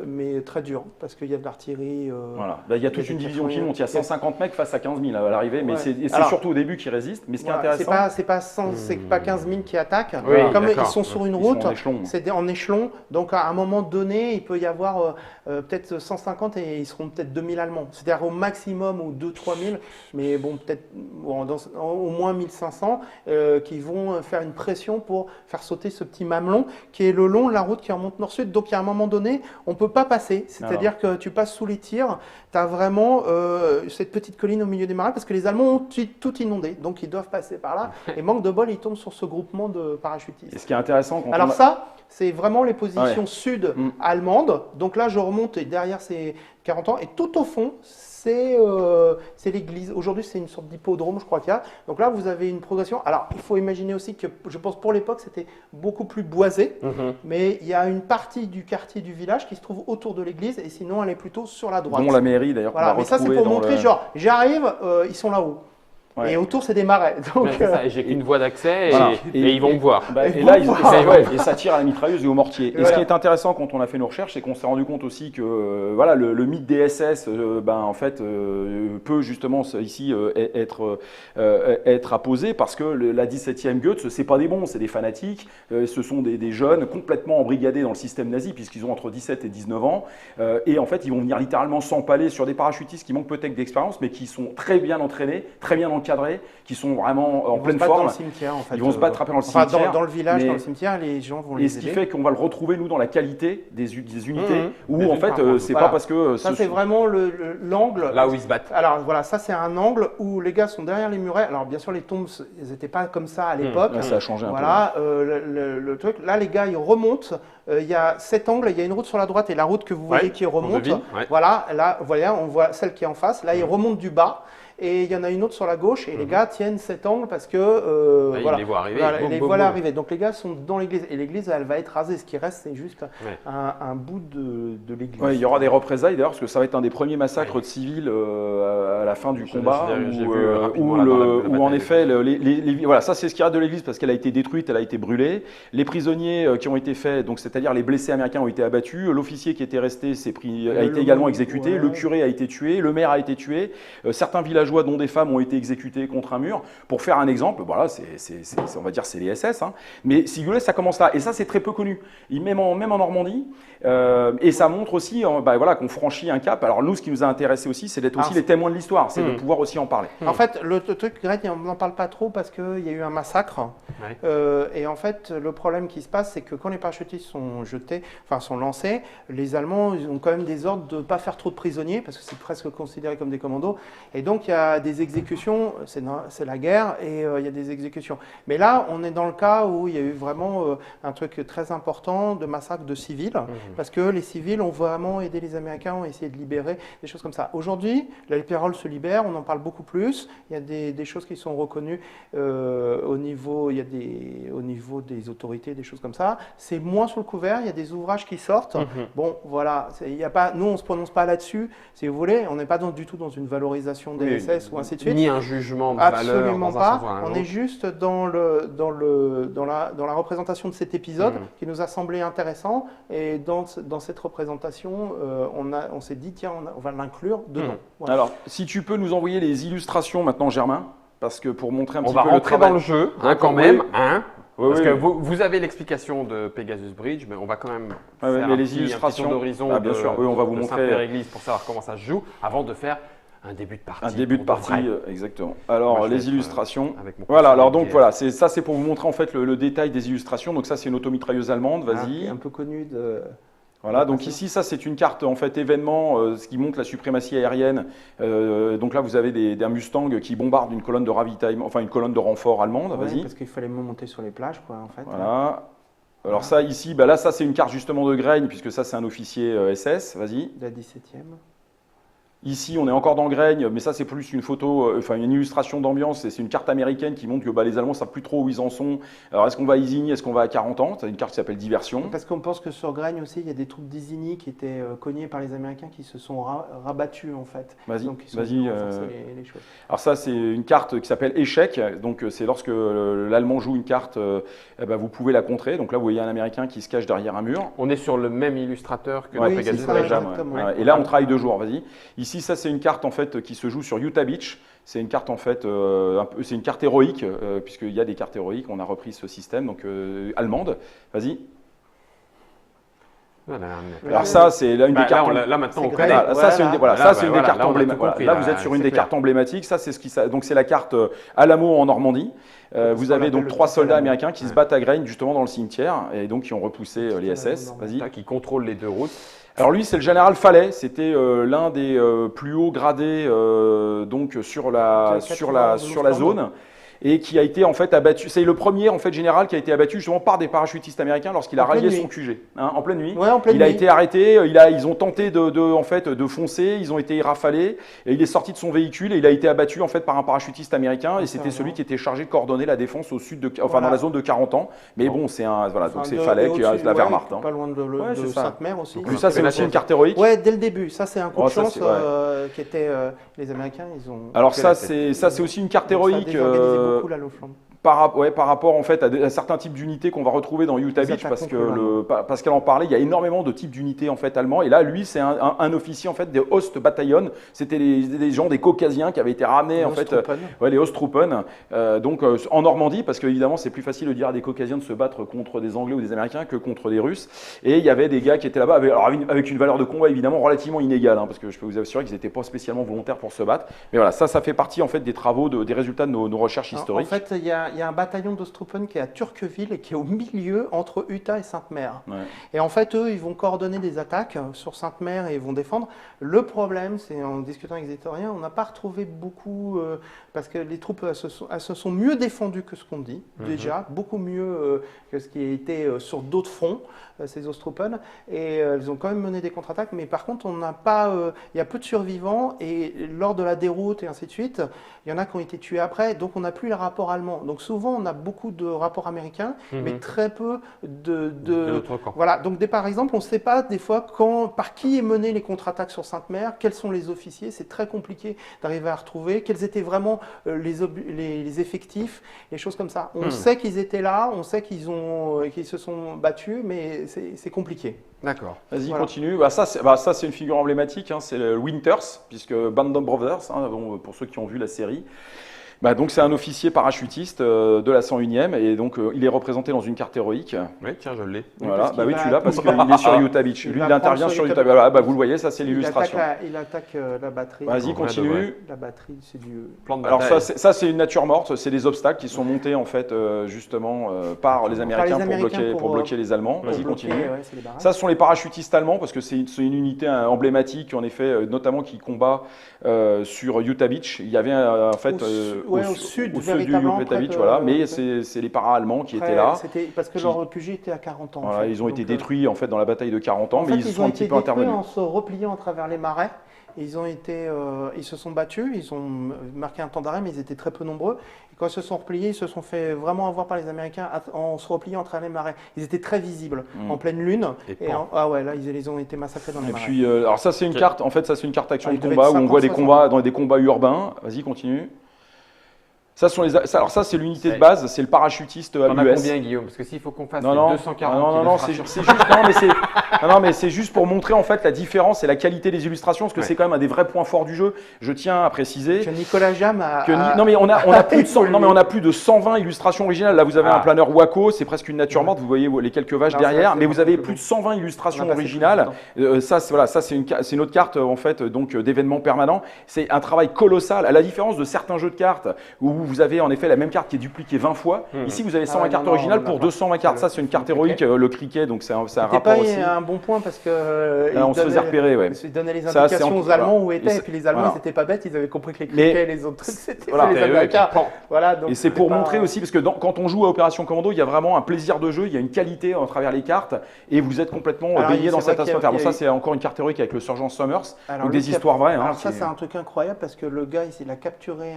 Mais très dur parce qu'il y a de l'artillerie. Voilà. Bah, il y a toute des une division qui 80, monte. Il y a 150 mecs face à 15 000 à l'arrivée, mais Ouais. c'est Alors, surtout au début qu'ils résistent. Mais ce qui est Voilà, intéressant, c'est pas 15 000 qui attaquent. Oui, Comme ils d'accord. sont sur une ils sont route, en échelon. c'est en échelon. Donc à un moment donné, il peut y avoir peut-être 150 et ils seront peut-être 2000 Allemands. C'est-à-dire au maximum ou 2-3 000, mais bon, peut-être au moins 1500 qui vont faire une pression pour faire sauter ce petit mamelon qui est le long de la route qui remonte nord-sud. Donc il y a un moment donné, on ne peut pas passer. C'est-à-dire que tu passes sous les tirs, tu as vraiment cette petite colline au milieu des marais parce que les Allemands ont tout inondé. Donc ils doivent passer par là. Et manque de bol, ils tombent sur ce groupement de parachutistes. Et ce qui est intéressant, quand Alors on a- ça, c'est vraiment les positions Ouais. sud Mm. allemandes. Donc là, je remonte et derrière, c'est 40 ans. Et tout au fond, c'est l'église. Aujourd'hui, c'est une sorte d'hippodrome, je crois qu'il y a. Donc là, vous avez une progression. Alors, il faut imaginer aussi que, je pense pour l'époque, c'était beaucoup plus boisé. Mhm. Mais il y a une partie du quartier du village qui se trouve autour de l'église. Et sinon, elle est plutôt sur la droite. dont la mairie d'ailleurs, Voilà, qu'on va mais ça, c'est retrouver pour dans montrer, le- genre, j'arrive, ils sont là-haut. Ouais. Et autour, c'est des marais. Donc, Ouais, c'est ça, et j'ai qu'une voie d'accès et, Voilà. et ils vont me voir. Bah, Et et là, bon, et ça tire à la mitrailleuse et au mortier. Et ce Voilà. qui est intéressant quand on a fait nos recherches, c'est qu'on s'est rendu compte aussi que voilà, le mythe des SS en fait, peut justement ici être apposé parce que la 17e Goethe, c'est pas des bons, c'est des fanatiques. Ce sont des jeunes complètement embrigadés dans le système nazi puisqu'ils ont entre 17 et 19 ans. Et en fait, ils vont venir littéralement s'empaler sur des parachutistes qui manquent peut-être d'expérience, mais qui sont très bien entraînés, très bien encadrés, qui sont vraiment en pleine forme. Dans le cimetière, en fait. Ils vont se battre après dans le cimetière. Dans le village, mais- dans le cimetière, les gens vont Et les ce qui aider. fait qu'on va le retrouver, nous, dans la qualité des unités, où Mais en d'une fait, part, on c'est voilà. pas parce que. Ça, c'est vraiment l'angle. Là où ils se battent. Alors voilà, ça c'est un angle où les gars sont derrière les murets. Alors bien sûr, les tombes, elles n'étaient pas comme ça à l'époque. Ouais, ça a changé un Voilà, le truc. Là, les gars, ils remontent. Il y a cet angle, il y a une route sur la droite et la route que vous voyez Ouais, qui on remonte. devine, ouais. Voilà, là, voilà, on voit celle qui est en face. Là, ils remontent du bas. Et il y en a une autre sur la gauche. Et les gars tiennent cet angle parce que. Là, ils voilà. les voient arriver. Voilà, boum, les boum, voilà boum. arriver. Donc les gars sont dans l'église. Et l'église, elle va être rasée. Ce qui reste, c'est juste Ouais. un bout de l'église. Ouais, il y aura des représailles d'ailleurs, parce que ça va être un des premiers massacres de civils à la fin du combat, j'ai où, vu rapidement la où en bataille. effet, voilà, ça c'est ce qu'il y a de l'église parce qu'elle a été détruite, elle a été brûlée. Les prisonniers qui ont été faits, donc c'est-à-dire les blessés américains ont été abattus. L'officier qui était resté a été également exécuté. Ouais. Le curé a été tué, le maire a été tué. Certains villageois, dont des femmes, ont été exécutés contre un mur. Pour faire un exemple, voilà, on va dire c'est les SS, hein. Mais si vous voulez, ça commence là, et ça c'est très peu connu. Même en Normandie. Et ça montre aussi voilà, qu'on franchit un cap. Alors nous, ce qui nous a intéressé aussi, c'est d'être aussi les témoins de l'histoire, c'est de pouvoir aussi en parler. En fait, le truc, Greg, on n'en parle pas trop parce qu'il y a eu un massacre. Ouais. Et en fait, le problème qui se passe, c'est que quand les parachutistes sont jetés, enfin sont lancés, les Allemands ils ont quand même des ordres de ne pas faire trop de prisonniers parce que c'est presque considéré comme des commandos. Et donc, il y a des exécutions, c'est la guerre, et il y a des exécutions. Mais là, on est dans le cas où il y a eu vraiment un truc très important de massacre de civils, parce que les civils ont vraiment aidé les Américains, ont essayé de libérer des choses comme ça. Aujourd'hui, les paroles se libèrent, on en parle beaucoup plus. Il y a des choses qui sont reconnues au niveau des autorités, des choses comme ça. C'est moins sur le couvert, il y a des ouvrages qui sortent. Bon, voilà, il y a pas, nous on ne se prononce pas là-dessus, si vous voulez. On n'est pas du tout dans une valorisation des SS ou ainsi de suite. Ni un jugement de valeur. Absolument dans un pas. sens ou un On autre. est juste dans la représentation de cet épisode qui nous a semblé intéressant. Et dans cette représentation, on s'est dit, tiens, on va l'inclure dedans. Voilà. Alors, si tu peux nous envoyer les illustrations maintenant, Germain, parce que pour montrer un On petit va peu rentrer le travail. dans le jeu, Ouais, quand oui. même. Hein, Oui, parce oui, que oui. vous avez l'explication de Pegasus Bridge, mais on va quand même Ouais, faire mais un les petit illustrations, d'horizon bien sûr, oui, on va vous montrer Saint-Père-Église pour savoir comment ça se joue, avant de faire un début de partie. Un début de pour partie, vrai. exactement. Alors, Moi, je vais les être, illustrations. avec mon Voilà, conseiller alors donc Pierre. voilà, ça c'est pour vous montrer en fait le détail des illustrations. Donc ça c'est une automitrailleuse allemande, Qui vas-y. est un peu connu de. Voilà, donc ici ça c'est une carte en fait événement, ce qui montre la suprématie aérienne. Donc là vous avez un Mustang qui bombarde une colonne de ravitaillement, enfin une colonne de renfort allemande, Ouais, vas-y. parce qu'il fallait monter sur les plages, quoi, en fait. Voilà. Alors ça ici, bah là ça c'est une carte justement de Grain, puisque ça c'est un officier SS, vas-y. De la 17e. Ici, on est encore dans Graigne, mais ça, c'est plus une photo, enfin une illustration d'ambiance. C'est une carte américaine qui montre que les Allemands ne savent plus trop où ils en sont. Alors, est-ce qu'on va à Isigny, est-ce qu'on va à 40 ans? C'est une carte qui s'appelle Diversion. Parce qu'on pense que sur Gragne aussi, il y a des troupes d'Isigny qui étaient cognées par les Américains qui se sont rabattus, en fait. Vas-y, Donc, ils sont vas-y. venus renforcer les choses. Alors ça, c'est une carte qui s'appelle Échec. Donc, c'est lorsque l'Allemand joue une carte, vous pouvez la contrer. Donc là, vous voyez un Américain qui se cache derrière un mur. On est sur le même illustrateur que Ouais, dans Oui, Pegasus c'est ça, Bridge. exactement. Ouais. Et là, on travaille 2 jours, vas-y. Ici, ça, c'est une carte en fait qui se joue sur Utah Beach. C'est une carte en fait, c'est une carte héroïque, puisqu'il y a des cartes héroïques. On a repris ce système, donc allemande. Vas-y. Voilà. Alors ça, c'est là une des cartes. Là maintenant, on C'est connaît. Grey. Là, ça, c'est une des, Voilà, ça, c'est une voilà, des cartes là, on a tout emblématiques. compris, Là, là, vous êtes sur une c'est des clair. cartes emblématiques. Ça, c'est donc c'est la carte Alamo en Normandie. Vous qu'on avez appelle donc le 3 petit soldats Alamo. américains qui se battent à Grain justement dans le cimetière et donc qui ont repoussé les SS. Alamo, Vas-y. Qui contrôle les 2 routes. Alors lui, c'est le général Fallet. C'était l'un des plus hauts gradés donc sur la zone. et qui a été en fait abattu. C'est le premier en fait général qui a été abattu justement par des parachutistes américains lorsqu'il a rallié son QG en pleine nuit. Ouais, en pleine il a nuit. été arrêté, ils ont tenté de foncer, ils ont été rafalés et il est sorti de son véhicule et il a été abattu en fait par un parachutiste américain et c'était celui qui était chargé de coordonner la défense au sud dans la zone de 40 ans. Mais bon, c'est donc c'est Falek, la Wehrmacht. Pas loin de Sainte-Mère aussi. Donc ça c'est aussi une carte héroïque. Ouais, dès le début. Ça c'est un coup de chance qui était les Américains, ils ont. Alors ça c'est aussi une carte héroïque. Ça a désorganisé beaucoup la Lofland. Par rapport en fait à certains types d'unités qu'on va retrouver dans Utah Beach, parce qu'elle en parlait, il y a énormément de types d'unités en fait allemands. Et là, lui, c'est un officier en fait des Ostbataillon. C'était des gens des Caucasiens qui avaient été ramenés en fait, les Osttruppen, donc en Normandie, parce qu'évidemment, c'est plus facile de dire à des Caucasiens de se battre contre des Anglais ou des Américains que contre des Russes. Et il y avait des gars qui étaient là-bas avec une valeur de combat évidemment relativement inégale, parce que je peux vous assurer qu'ils n'étaient pas spécialement volontaires pour se battre. Mais voilà, ça fait partie en fait des travaux, des résultats de nos recherches historiques. En fait, il y a un bataillon d'Ostruppen qui est à Turqueville et qui est au milieu entre Utah et Sainte-Mère. Ouais. Et en fait, eux, ils vont coordonner des attaques sur Sainte-Mère et ils vont défendre. Le problème, c'est en discutant avec les historiens, on n'a pas retrouvé beaucoup, parce que les troupes elles se sont mieux défendues que ce qu'on dit, déjà, beaucoup mieux que ce qui a été sur d'autres fronts, ces Ostruppen. Et elles ont quand même mené des contre-attaques, mais par contre, on n'a pas, il y a peu de survivants et lors de la déroute et ainsi de suite, il y en a qui ont été tués après, donc on n'a plus les rapports allemands. Donc souvent, on a beaucoup de rapports américains, mais très peu de l'autre camp. Voilà, donc par exemple, on ne sait pas des fois par qui est mené les contre-attaques sur Sainte-Mère, quels sont les officiers, c'est très compliqué d'arriver à retrouver, quels étaient vraiment les effectifs, les choses comme ça. On sait qu'ils étaient là, on sait qu'ils se sont battus, mais c'est compliqué. D'accord. Vas-y, continue. Ça, c'est une figure emblématique, c'est le Winters, puisque Band of Brothers, pour ceux qui ont vu la série. Donc c'est un officier parachutiste de la 101e et donc il est représenté dans une carte héroïque. Oui, tiens, je l'ai. Voilà, oui, tu l'as parce qu'il est sur Utah Beach. Lui, il intervient sur Utah Beach. Voilà, vous le voyez, ça c'est l'illustration. Il attaque la batterie. Vas-y, continue. La batterie, c'est du plan de bataille. Alors ça c'est une nature morte, c'est des obstacles qui sont montés en fait justement par les Américains pour bloquer les Allemands. Vas-y, continue. Ça ce sont les parachutistes allemands parce que c'est une unité emblématique en effet, notamment qui combat sur Utah Beach. Il y avait en fait au sud du Utah Beach, voilà, mais c'est les para-allemands qui étaient là. Parce que leur QG était à 40 ans. Voilà, en fait. ils ont été détruits en fait dans la bataille de 40 ans, mais ils sont un petit peu intervenus. En se repliant à travers les marais, ils se sont battus, ils ont marqué un temps d'arrêt, mais ils étaient très peu nombreux. Et quand ils se sont repliés, ils se sont fait vraiment avoir par les Américains en se repliant à travers les marais. Ils étaient très visibles en pleine lune. Là, ils ont été massacrés dans les marais. Et puis, alors ça c'est une carte. En fait, ça c'est une carte action de combat où on voit des combats urbains. Vas-y, continue. Alors ça, c'est l'unité de base, c'est le parachutiste à l'US. On a combien, Guillaume? Parce que s'il faut qu'on fasse 240 mais c'est juste pour montrer en fait la différence et la qualité des illustrations, parce que c'est quand même un des vrais points forts du jeu. Je tiens à préciser que Nicolas Jam on a plus de 120 illustrations originales. Là, vous avez un planeur Waco, c'est presque une nature morte. Vous voyez les quelques vaches derrière, mais vous avez plus de 120 illustrations originales. Ça, c'est une autre carte en fait, donc d'événements permanents. C'est un travail colossal, à la différence de certains jeux de cartes où vous avez en effet la même carte qui est dupliquée 20 fois. Ici, vous avez 120 cartes originales pour 220 cartes. Ça, c'est une carte héroïque, le cricket, donc c'est un rapport aussi. C'est un bon point parce que on se faisait repérer, ils donnaient les indications aux Allemands où étaient, et puis les Allemands, ils n'étaient pas bêtes, ils avaient compris que les crickets et les autres trucs, c'était les Américains. Et c'est pour montrer aussi, parce que quand on joue à Opération Commando, il y a vraiment un plaisir de jeu, il y a une qualité à travers les cartes, et vous êtes complètement baigné dans cette atmosphère. Bon, ça, c'est encore une carte héroïque avec le sergent Summers, donc des histoires vraies. Alors ça, c'est un truc incroyable parce que le gars, il a capturé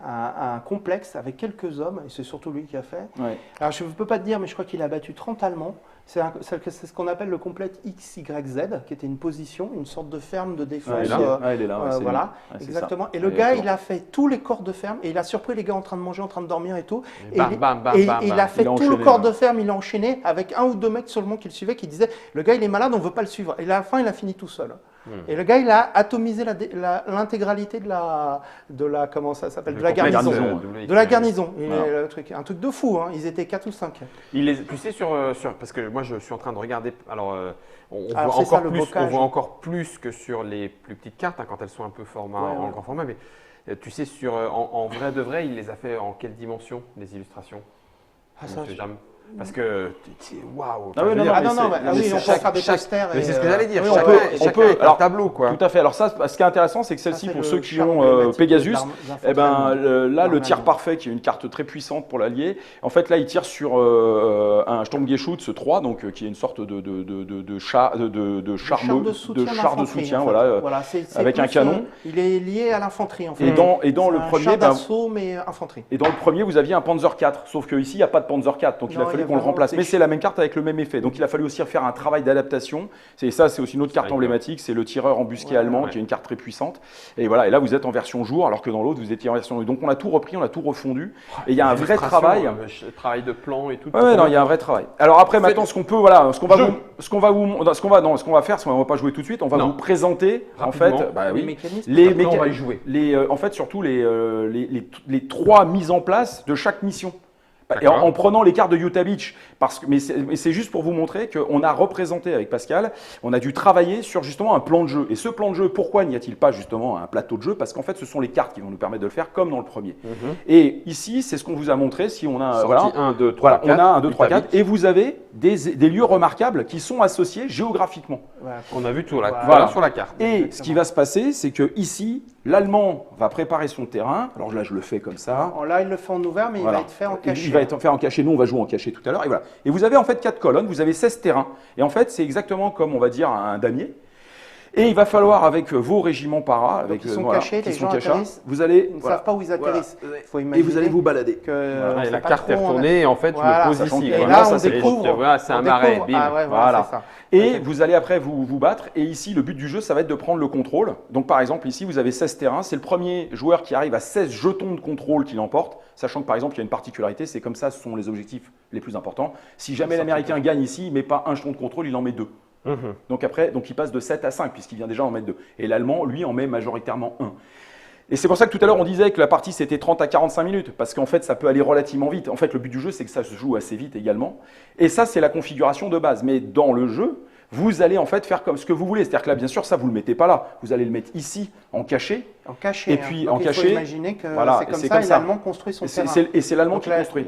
un complexe avec quelques hommes, et c'est surtout lui qui a fait. Ouais. Alors je ne peux pas te dire, mais je crois qu'il a battu 30 Allemands. C'est ce qu'on appelle le complexe XYZ, qui était une position, une sorte de ferme de défense. Il est là. Voilà, exactement. Et le gars, il a fait tous les corps de ferme, et il a surpris les gars en train de manger, en train de dormir et tout. Et il a fait tout le corps de ferme, il a enchaîné avec un ou deux mecs seulement qui le suivaient, qui disaient, le gars il est malade, on ne veut pas le suivre. Et à la fin, il a fini tout seul. Et le gars, il a atomisé l'intégralité de la comment ça s'appelle, de la garnison. De la garnison. Un truc de fou, hein. Ils étaient 4 ou 5. Tu sais, parce que moi je suis en train de regarder, on voit encore plus que sur les plus petites cartes, quand elles sont un peu en grand format, mais tu sais, en vrai de vrai, il les a fait en quelle dimension, les illustrations? Parce que waouh. Ah ouais, non, Ah non, non, mais oui, c'est on peut faire des posters. Mais c'est ce que j'allais dire. oui, Chacun on peut, est un alors, tableau, quoi. Tout à fait. Alors ça, ce qui est intéressant, c'est que celle-ci, Ça, pour c'est ceux le qui charme ont emblématique Pegasus, des eh ben, là, le tir Normand. parfait, qui est une carte très puissante pour l'allié, en fait, là, il tire sur un Sturmgeschütz 3, donc qui est une sorte de char de char de soutien, en fait. voilà, c'est avec un plus, canon. Il est lié à l'infanterie, en fait. Et dans C'est le un premier, char ben, d'assaut, mais infanterie. et dans le premier, vous aviez un Panzer 4, sauf qu'ici, il n'y a pas de Panzer 4, donc il Non, a fallu il y a qu'on le vraiment remplace. des Mais c'est la même carte avec le même effet, donc il a fallu aussi faire un travail d'adaptation. C'est aussi une autre carte emblématique, c'est le tireur embusqué allemand, qui est une carte très puissante. Et voilà, et là, vous êtes en version jour, alors que dans l'autre, vous étiez en version nuit. Donc on a tout repris, on a tout refondu, et il y a un vrai travail. Travail de plan et tout. Ouais, non, il y a un vrai travail. Alors après, maintenant, ce qu'on peut, voilà, ce qu'on va faire, on va pas jouer tout de suite, on va vous présenter, en fait, Les mécanismes. On va y jouer. en fait, surtout les trois mises en place de chaque mission. Et en prenant les cartes de Utah Beach, mais c'est juste pour vous montrer qu'on a représenté avec Pascal, on a dû travailler sur justement un plan de jeu. Et ce plan de jeu, pourquoi n'y a-t-il pas justement un plateau de jeu? Parce qu'en fait, ce sont les cartes qui vont nous permettre de le faire comme dans le premier. Et ici, c'est ce qu'on vous a montré. Si on a voilà, 1, 2, 3, 4, on a 1, 2, 3, 4, et vous avez des lieux remarquables qui sont associés géographiquement. Voilà. On a vu tout là, Voilà. sur la carte. Et ce qui va se passer, c'est que ici, l'Allemand va préparer son terrain. Alors là, je le fais comme ça. Là, il le fait en ouvert, mais Voilà. il va être fait en caché. Il va être fait en caché. Nous, on va jouer en caché tout à l'heure. Et voilà. Et vous avez en fait 4 colonnes, vous avez 16 terrains. Et en fait, c'est exactement comme on va dire un damier. Et il va falloir, avec vos régiments para, avec ils sont cachés, qui les sont gens cachés, atterrissent. vous allez, Ils ne savent pas où ils atterrissent. Faut et imaginer vous allez vous balader. que Et c'est la pas carte est trop, retournée et en fait, je Voilà. le pose ici. Et quoi. là, on c'est découvre. voilà, c'est un on marais. découvre. Bim. Ah ouais, Voilà. c'est ça. Et vous allez après vous battre. Et ici, le but du jeu, ça va être de prendre le contrôle. Donc, par exemple, ici, vous avez 16 terrains. C'est le premier joueur qui arrive à 16 jetons de contrôle qui l'emporte. Sachant que, par exemple, il y a une particularité, c'est comme ça, ce sont les objectifs les plus importants. Si jamais l'Américain gagne ici, il ne met pas un jeton de contrôle, il en met 2. Donc après, il passe de 7 à 5 puisqu'il vient déjà en mettre 2. Et l'Allemand, lui, en met majoritairement 1. Et c'est pour ça que tout à l'heure, on disait que la partie, c'était 30 à 45 minutes, parce qu'en fait, ça peut aller relativement vite. En fait, le but du jeu, c'est que ça se joue assez vite également. Et ça, c'est la configuration de base. Mais dans le jeu, vous allez en fait faire comme ce que vous voulez. C'est-à-dire que là, bien sûr, ça, vous ne le mettez pas là. Vous allez le mettre ici, en caché. En caché. Et puis, Donc, en il caché, faut imaginer que voilà, c'est comme c'est ça comme et ça. l'Allemand construit son terrain. Et c'est l'Allemand Donc qui construit.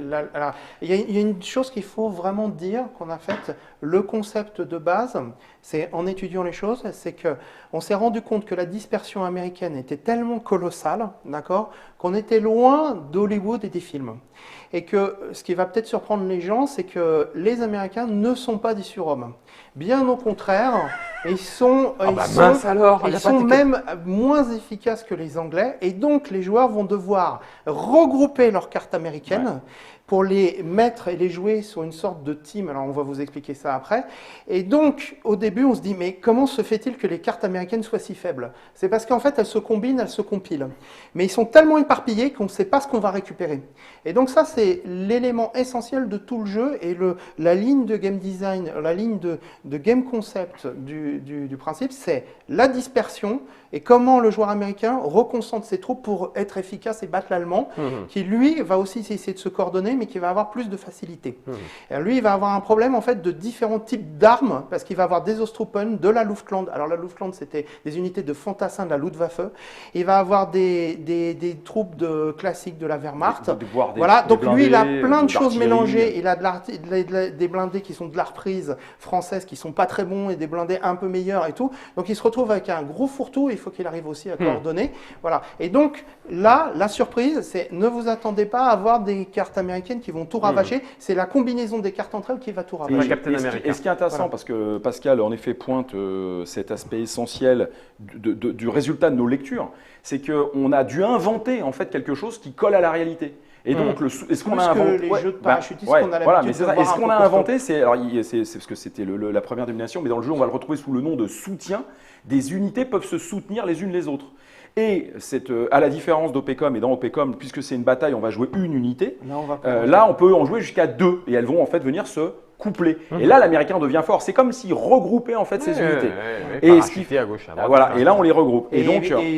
Il y a une chose qu'il faut vraiment dire qu'on a fait, le concept de base, c'est en étudiant les choses, c'est que on s'est rendu compte que la dispersion américaine était tellement colossale, d'accord, qu'on était loin d'Hollywood et des films. Et que ce qui va peut-être surprendre les gens, c'est que les Américains ne sont pas des surhommes. Bien au contraire, ils sont même moins efficaces que les Anglais. Et donc, les joueurs vont devoir regrouper leurs cartes américaines pour les mettre et les jouer sur une sorte de team. Alors, on va vous expliquer ça après. Et donc, au début, on se dit, mais comment se fait-il que les cartes américaines soient si faibles? C'est parce qu'en fait, elles se combinent, elles se compilent. Mais ils sont tellement éparpillés qu'on ne sait pas ce qu'on va récupérer. Et donc ça, c'est l'élément essentiel de tout le jeu et la ligne de game design, la ligne de game concept du principe, c'est la dispersion et comment le joueur américain reconcentre ses troupes pour être efficace et battre l'Allemand, qui lui va aussi essayer de se coordonner, mais qui va avoir plus de facilité. Et lui, il va avoir un problème en fait de différents types d'armes, parce qu'il va avoir des Ostruppen, de la Luftland. Alors la Luftland, c'était des unités de fantassins de la Luftwaffe. Il va avoir des troupes classiques de la Wehrmacht. Voilà, donc lui, il a plein de choses mélangées. Il a des blindés qui sont de la reprise française, qui sont pas très bons, et des blindés un peu meilleurs et tout. Donc il se retrouve avec un gros fourre-tout. Il faut qu'il arrive aussi à coordonner. Voilà. Et donc là, la surprise, c'est ne vous attendez pas à avoir des cartes américaines qui vont tout ravager. C'est la combinaison des cartes entre elles qui va tout ravager. Et ce qui est intéressant, parce que Pascal en effet pointe cet aspect essentiel du résultat de nos lectures, c'est qu'on a dû inventer en fait quelque chose qui colle à la réalité. Et donc, est-ce qu'on a inventé les jeux de parachutistes qu'on a l'habitude de voir. Est-ce qu'on a inventé, c'est parce que c'était la première domination, mais dans le jeu, on va le retrouver sous le nom de soutien. Des unités peuvent se soutenir les unes les autres. Et à la différence d'OPCOM, et dans OPCOM, puisque c'est une bataille, on va jouer une unité. Là, on peut en jouer jusqu'à 2, et elles vont en fait venir se couplées. Et là, l'américain devient fort. C'est comme s'il regroupait en fait ces unités. Et ce qui fait à gauche, à droite. Voilà. Et là, on les regroupe. Et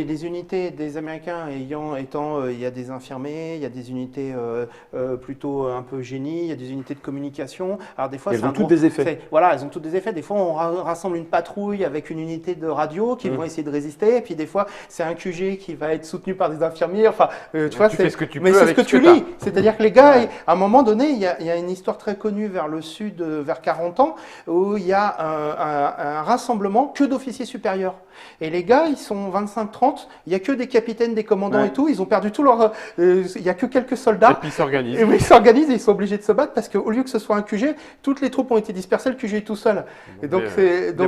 les unités des Américains il y a des infirmiers, il y a des unités plutôt un peu génie, il y a des unités de communication. Alors des fois, elles ont toutes des effets. Voilà, elles ont toutes des effets. Des fois, on rassemble une patrouille avec une unité de radio qui vont essayer de résister. Et puis des fois, c'est un QG qui va être soutenu par des infirmiers. Enfin, tu vois, fais ce que tu mais peux c'est ce avec que ce tu que lis. C'est-à-dire que les gars, à un moment donné, il y a une histoire très connue vers le sud, vers 40 ans, où il y a un rassemblement que d'officiers supérieurs. Et les gars, ils sont 25-30, il n'y a que des capitaines, des commandants et tout, ils ont perdu tout leur... il n'y a que quelques soldats. Et puis ils s'organisent. Et ils s'organisent et ils sont obligés de se battre parce qu'au lieu que ce soit un QG, toutes les troupes ont été dispersées, le QG est tout seul. Et donc,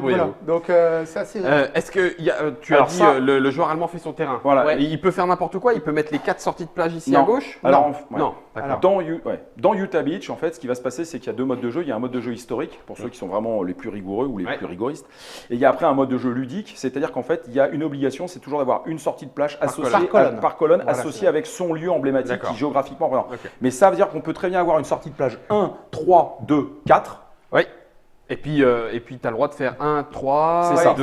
voilà. Donc, c'est assez... Est-ce que tu as dit le joueur allemand fait son terrain. Voilà. Ouais. Il peut faire n'importe quoi, il peut mettre les 4 sorties de plage ici à gauche. Alors, non. Dans Utah Beach, en fait, ce qui va se passer, c'est qu'il y a deux modes de jeu. Il y a un mode de jeu historique, pour ceux qui sont vraiment les plus rigoureux ou les plus rigoristes. Et il y a après un mode de jeu ludique, c'est-à-dire qu'en fait, il y a une obligation, c'est toujours d'avoir une sortie de plage associée par colonne, voilà, associée avec son lieu emblématique qui géographiquement représente. Okay. Mais ça veut dire qu'on peut très bien avoir une sortie de plage 1, 3, 2, 4. Oui. Et puis, tu as le droit de faire 1, 3, c'est ça. 2,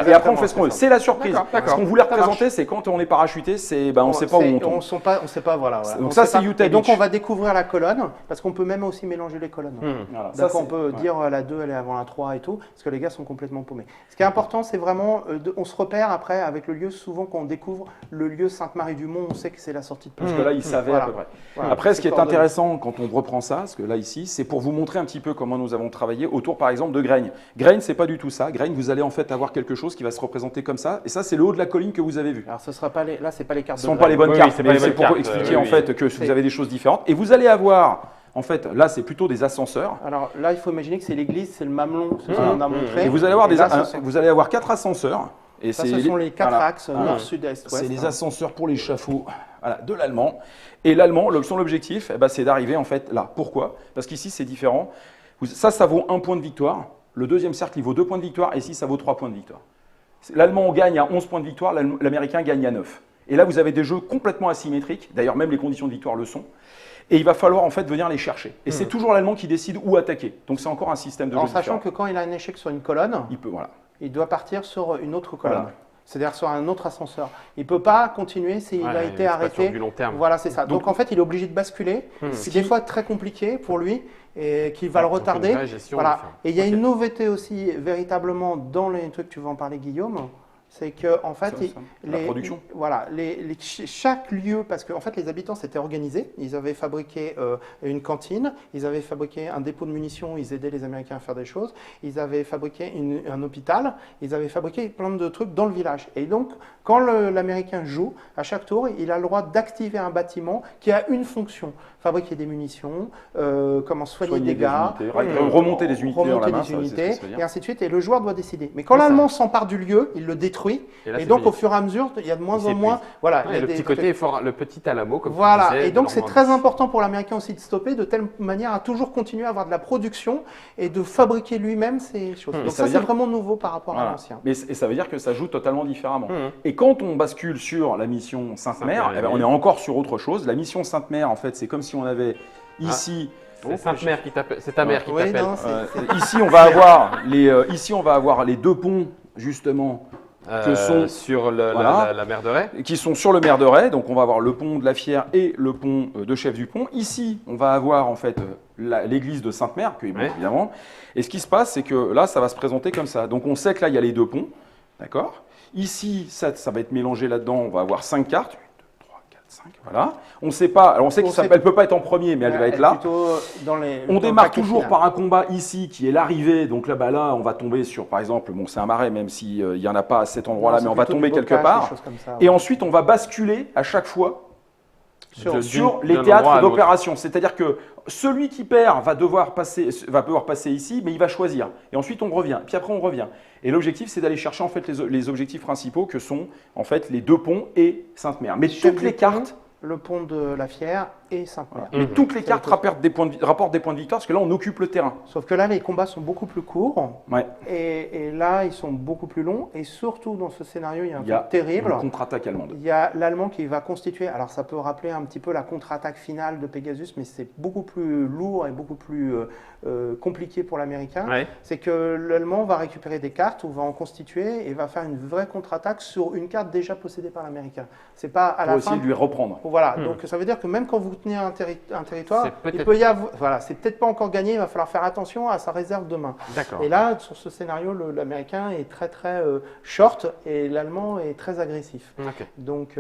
et après, on fait ce qu'on veut. C'est la surprise. D'accord. Ce qu'on voulait représenter, c'est quand on est parachuté, on ne sait pas où on tombe. On ne sait pas, voilà. Donc ça, c'est Utah Beach. Et donc, on va découvrir la colonne, parce qu'on peut même aussi mélanger les colonnes. Voilà. Donc, on peut dire la 2, elle est avant la 3 et tout, parce que les gars sont complètement paumés. Ce qui est important, c'est vraiment, on se repère après avec le lieu, souvent quand on découvre le lieu Sainte-Marie-du-Mont, on sait que c'est la sortie de plage. Parce que là, ils savaient à peu près. Voilà. Après, ce qui est intéressant quand on reprend ça, parce que là, ici, c'est pour vous montrer un petit peu comment nous avons travaillé autour, par exemple, de Graigne. Graigne, c'est pas du tout ça. Graigne, vous allez en fait avoir quelque chose qui va se représenter comme ça. Et ça, c'est le haut de la colline que vous avez vu. Alors, ce sera pas là, c'est pas les cartes. Ce ne sont pas les bonnes cartes, mais c'est pour cartes, expliquer en fait que vous avez des choses différentes. Et vous allez avoir, en fait, là, c'est plutôt des ascenseurs. Alors là, il faut imaginer que c'est l'église, c'est le mamelon, c'est ce qu'on a montré. Et vous allez avoir vous allez avoir 4 ascenseurs. Et ça, ce sont les 4 axes nord, sud, est, ouest. C'est les ascenseurs pour l'échafaud de l'allemand. Et l'allemand, son objectif, c'est d'arriver en fait là. Pourquoi? Parce qu'ici, c'est différent. Ça vaut 1 point de victoire. Le deuxième cercle, il vaut 2 points de victoire. Et ici, ça vaut 3 points de victoire. L'allemand gagne à 11 points de victoire, l'américain gagne à 9. Et là, vous avez des jeux complètement asymétriques. D'ailleurs, même les conditions de victoire le sont. Et il va falloir en fait venir les chercher. Et c'est toujours l'allemand qui décide où attaquer. Donc c'est encore un système de jeu différent. En sachant que quand il a un échec sur une colonne, il doit partir sur une autre colonne. Voilà. C'est-à-dire sur un autre ascenseur. Il ne peut pas continuer s'il a été arrêté. Sur du long terme. Voilà, c'est ça. Donc en fait, il est obligé de basculer. C'est des fois très compliqué pour lui et qui va le retarder. Voilà. Et il y a une nouveauté aussi véritablement dans les trucs, tu veux en parler Guillaume, c'est que en fait, la production. Voilà, chaque lieu, parce que en fait, les habitants s'étaient organisés. Ils avaient fabriqué une cantine, ils avaient fabriqué un dépôt de munitions, ils aidaient les Américains à faire des choses. Ils avaient fabriqué un hôpital, ils avaient fabriqué plein de trucs dans le village. Et donc, quand l'Américain joue, à chaque tour, il a le droit d'activer un bâtiment qui a une fonction. Fabriquer des munitions, comment soigner des gars, remonter des unités dans la main, et ainsi de suite. Et le joueur doit décider. Mais quand l'Allemand s'empare du lieu, il le détruit. Et donc, au fur et à mesure, il y a de moins en moins. Voilà, le petit côté fort, le petit Alamo, comme voilà. tu disais, Et donc, c'est très important pour l'Américain aussi de stopper de telle manière à toujours continuer à avoir de la production et de fabriquer lui-même ces choses. Donc, ça c'est vraiment nouveau par rapport à l'ancien. Et ça veut dire que ça joue totalement différemment. Et quand on bascule sur la mission Sainte-Mère, on est encore sur autre chose. La mission Sainte-Mère, en fait, c'est comme si on avait ici. C'est Sainte-Mère qui t'appelle. C'est ta mère qui t'appelle. Ici, on va avoir les 2 ponts justement. Que sont sur la mer de Ray. Qui sont sur le mer de Ray. Donc on va avoir le pont de la Fière et le pont de Chef du Pont. Ici, on va avoir en fait l'église de Sainte-Mère, évidemment. Et ce qui se passe, c'est que là, ça va se présenter comme ça. Donc on sait que là, il y a les 2 ponts. D'accord. Ici, ça va être mélangé là-dedans. On va avoir 5 cartes. 5, voilà. On ne sait pas. Alors on sait qu'elle ne peut pas être en premier, mais elle va être là. On démarre toujours par un combat ici qui est l'arrivée. Donc là, on va tomber sur, par exemple, c'est un marais, même s'il n'y en a pas à cet endroit-là, mais on va tomber quelque part. Et ensuite, on va basculer à chaque fois sur les théâtres d'opération. C'est-à-dire que celui qui perd va pouvoir passer ici, mais il va choisir. Et ensuite, on revient. Puis après, on revient. Et l'objectif, c'est d'aller chercher en fait les objectifs principaux que sont en fait les 2 ponts et Sainte-Mère. Mais toutes les cartes, le pont de la Fière et 5 mètres. Mais toutes les cartes rapportent des points de victoire parce que là, on occupe le terrain. Sauf que là, les combats sont beaucoup plus courts. Ouais. Et là, ils sont beaucoup plus longs. Et surtout, dans ce scénario, il y a un Il y a truc terrible. une contre-attaque allemande. Il y a l'Allemand qui va constituer, alors ça peut rappeler un petit peu la contre-attaque finale de Pegasus, mais c'est beaucoup plus lourd et beaucoup plus compliqué pour l'Américain. Ouais. C'est que l'Allemand va récupérer des cartes ou va en constituer et va faire une vraie contre-attaque sur une carte déjà possédée par l'Américain. C'est pas à Pour la essayer fin. de lui reprendre. Voilà, donc ça veut dire que même quand vous tenez un territoire, C'est peut-être- il peut y avoir, voilà, c'est peut-être pas encore gagné, il va falloir faire attention à sa réserve de main. D'accord. Et là, sur ce scénario, l'Américain est très très short et l'Allemand est très agressif. Ok. Donc,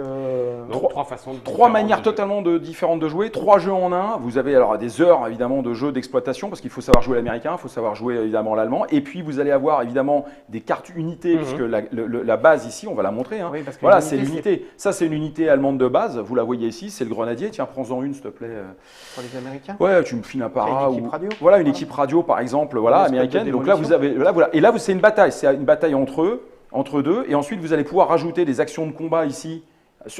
Donc, trois façons. Trois différentes manières de jouer. totalement différentes de jouer, 3 jeux en un. Vous avez alors des heures évidemment de jeu d'exploitation parce qu'il faut savoir jouer l'américain, il faut savoir jouer évidemment l'allemand. Et puis vous allez avoir évidemment des cartes unités puisque la base ici, on va la montrer. Hein. oui, parce que Voilà, c'est l'unité, l'unité. Ça, c'est une unité allemande de base. Vous la voyez ici, c'est le grenadier. Tiens, prends-en une, s'il te plaît. pour les Américains. Ouais, tu me files un para. Une équipe radio. Voilà, une équipe radio, par exemple, voilà, Une espèce de américaine. Donc là, vous avez. Là, voilà. Et là, c'est une bataille. C'est une bataille entre deux. Et ensuite, vous allez pouvoir rajouter des actions de combat ici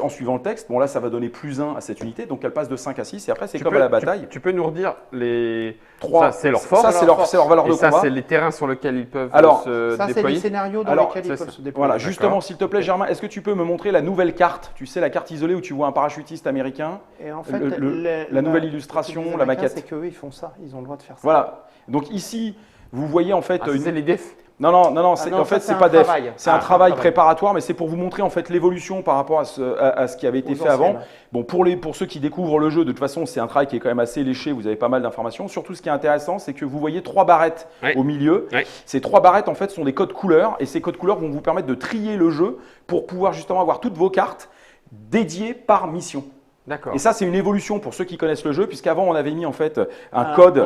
en suivant le texte. Bon, là, ça va donner +1 à cette unité. Donc, elle passe de 5 à 6. Et après, c'est comme à la bataille. Tu peux nous redire les. 3. Ça, c'est leur force. Ça, c'est leur valeur Et de ça, combat. c'est les terrains sur lesquels ils peuvent Alors, se Ça, c'est les déployer. scénarios dans Alors, lesquels ils c'est peuvent ça. se déployer. Voilà, justement, s'il te plaît, Germain, est-ce que tu peux me montrer la nouvelle carte? Tu sais, la carte isolée où tu vois un parachutiste américain. Et en fait, la nouvelle illustration, la maquette. C'est qu'eux, ils font ça. Ils ont le droit de faire ça. Voilà. Donc ici, vous voyez en fait Ah, c'est les defs. Non, Ah en fait, ça, c'est un pas def. travail. C'est un travail préparatoire, mais c'est pour vous montrer en fait l'évolution par rapport à ce qui avait été Aux fait avant. anciennes. Bon, pour ceux qui découvrent le jeu, de toute façon, c'est un travail qui est quand même assez léché. Vous avez pas mal d'informations. Surtout, ce qui est intéressant, c'est que vous voyez 3 barrettes Ouais. au milieu. Ouais. Ces 3 barrettes, en fait, sont des codes couleurs, et ces codes couleurs vont vous permettre de trier le jeu pour pouvoir justement avoir toutes vos cartes dédiées par mission. D'accord. Et ça, c'est une évolution pour ceux qui connaissent le jeu, puisqu'avant, on avait mis en fait un code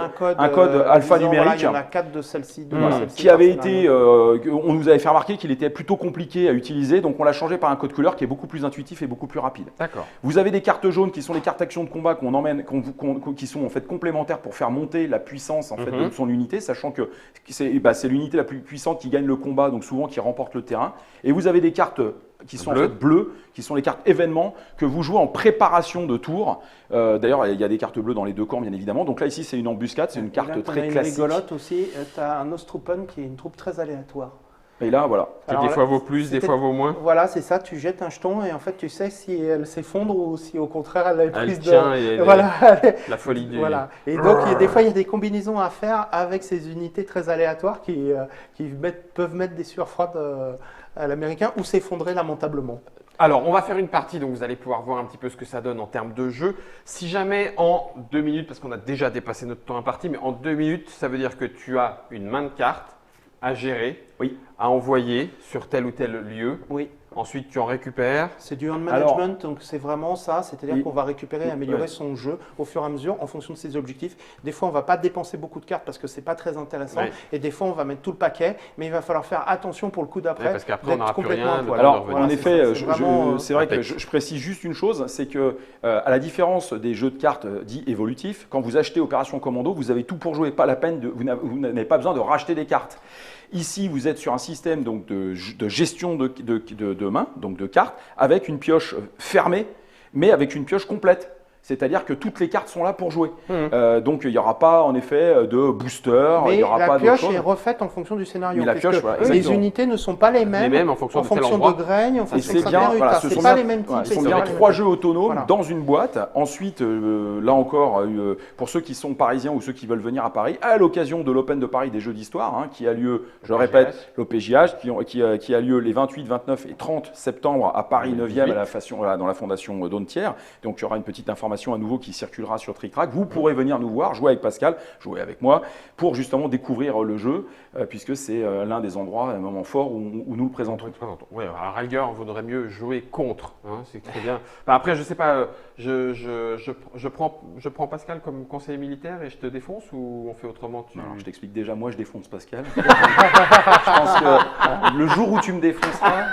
alphanumérique. Il y en a 4 de celles-ci. Qui avait été, on nous avait fait remarquer qu'il était plutôt compliqué à utiliser, donc on l'a changé par un code couleur qui est beaucoup plus intuitif et beaucoup plus rapide. D'accord. Vous avez des cartes jaunes qui sont les cartes actions de combat qu'on emmène, qui sont en fait complémentaires pour faire monter la puissance en fait de son unité, sachant que c'est l'unité la plus puissante qui gagne le combat, donc souvent qui remporte le terrain. Et vous avez des cartes qui sont en fait bleues, qui sont les cartes événements que vous jouez en préparation de tour. D'ailleurs, il y a des cartes bleues dans les deux camps, bien évidemment. Donc là, ici, c'est une embuscade, c'est une carte très classique. Une rigolote aussi, tu as un Ostrupen qui est une troupe très aléatoire. Et là, voilà. Qui des fois vaut plus, des fois vaut moins. Voilà, c'est ça, tu jettes un jeton et en fait, tu sais si elle s'effondre ou si au contraire, elle est prise tient et voilà. la folie du. Voilà. Et donc, des fois, il y a des combinaisons à faire avec ces unités très aléatoires qui peuvent mettre des sueurs froides à l'américain ou s'effondrer lamentablement. Alors, on va faire une partie, donc vous allez pouvoir voir un petit peu ce que ça donne en termes de jeu. Si jamais en 2 minutes, parce qu'on a déjà dépassé notre temps imparti, mais en 2 minutes, ça veut dire que tu as une main de cartes à gérer, Oui. à envoyer sur tel ou tel lieu. Oui. Ensuite, tu en récupères. C'est du hand management, donc c'est vraiment ça, c'est-à-dire qu'on va récupérer et améliorer Ouais. son jeu au fur et à mesure en fonction de ses objectifs. Des fois, on ne va pas dépenser beaucoup de cartes parce que c'est pas très intéressant, Ouais. et des fois, on va mettre tout le paquet, mais il va falloir faire attention pour le coup d'après. Ouais, parce qu'après, on d'être n'aura plus complètement rien, à le poil. temps de Alors, revenir. en c'est effet, ça, c'est vraiment, c'est vrai que impec. je précise juste une chose, c'est que, à la différence des jeux de cartes dits évolutifs, quand vous achetez Opération Commando, vous avez tout pour jouer, pas la peine vous n'avez pas besoin de racheter des cartes. Ici, vous êtes sur un système donc, de gestion de main, donc de cartes, avec une pioche fermée, mais avec une pioche complète. C'est-à-dire que toutes les cartes sont là pour jouer. Donc il n'y aura pas en effet de booster, il Mais n'y aura la pas d'autre pioche chose. est refaite en fonction du scénario. Mais la puisque pioche, voilà, les exactement. unités ne sont pas les mêmes, en fonction de tel de endroit. graines, en Et fonction de c'est sa bien, période. voilà, ce C'est sont pas bien, les mêmes types. voilà, ce sont c'est bien pas les mêmes 3 types. jeux autonomes Voilà. dans une boîte. Ensuite, là encore, pour ceux qui sont parisiens ou ceux qui veulent venir à Paris, à l'occasion de l'Open de Paris des Jeux d'Histoire, hein, qui a lieu, je le répète, l'OPJH, qui a lieu les 28, 29 et 30 septembre à Paris 9e dans la Fondation Dauntière. Donc il y aura une petite information à nouveau qui circulera sur TrickTrack. Vous pourrez venir nous voir, jouer avec Pascal, jouer avec moi, pour justement découvrir le jeu, puisque c'est l'un des endroits, un moment fort où nous le présentons. Oui, à la rigueur, il vaudrait mieux jouer contre. Hein, c'est très bien. Enfin, après, je sais pas, je prends Pascal comme conseiller militaire et je te défonce ou on fait autrement Alors, je t'explique déjà, moi je défonce Pascal. Je pense que le jour où tu me défonceras,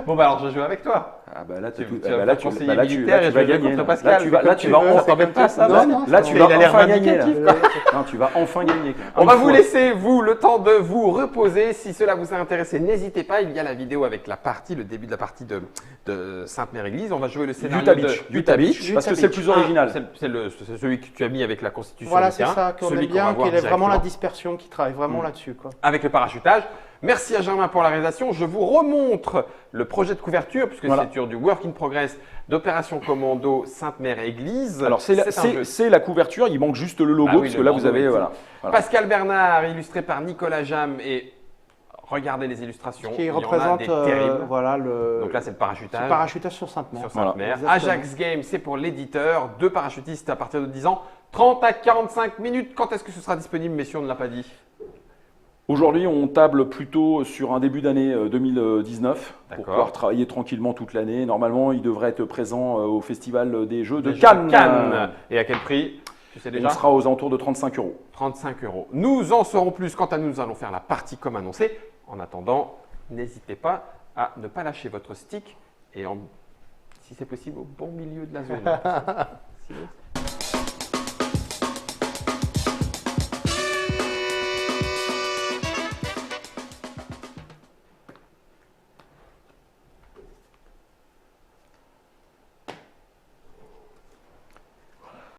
Bon, bah alors je joue avec toi. Ah bah là, Tu tu vas vas conseiller bah là, militaire et je vais gagner. contre Là, Pascal. là, tu vas Ça t'embête pas ça? là, tu vas il a l'air enfin gagner. vindicatif, Là. Non, tu vas enfin gagner. On va vous laisser, vous, le temps de vous reposer. Si cela vous a intéressé, n'hésitez pas. Il y a la vidéo avec la partie, le début de la partie de Sainte-Mère-Église. On va jouer le scénario Utah Beach, parce que c'est le plus original. C'est celui que tu as mis avec la constitution. Voilà, du c'est terrain, ça qu'on celui aime bien, va voir qu'il est vraiment la directement. dispersion, qui travaille vraiment là-dessus, quoi. Avec le parachutage. Merci à Germain pour la réalisation. Je vous remontre le projet de couverture, puisque Voilà. c'est sur du work in progress d'Opération Commando Sainte-Mère-Église. Alors, c'est c'est la couverture, il manque juste le logo, Ah oui, parce le que là, vous bandeau avez. et tout. Voilà. Pascal Bernard, illustré par Nicolas Jam. Et regardez les illustrations. Qui Il y en a représente des terribles. voilà, le Donc là, c'est le parachutage. parachutage sur Sainte-Mère. Sur Sainte-Mère. Voilà. Ajax Game, c'est pour l'éditeur. 2 parachutistes à partir de 10 ans. 30 à 45 minutes. Quand est-ce que ce sera disponible, messieurs? On ne l'a pas dit. Aujourd'hui, on table plutôt sur un début d'année 2019 pour D'accord. pouvoir travailler tranquillement toute l'année. Normalement, il devrait être présent au Festival des Jeux de Des jeux Cannes. Et à quel prix? Tu sais On déjà? sera aux alentours de 35 €. 35 €. Nous en saurons plus. Quant à nous, nous allons faire la partie comme annoncé. En attendant, n'hésitez pas à ne pas lâcher votre stick et si c'est possible au bon milieu de la zone. Sinon,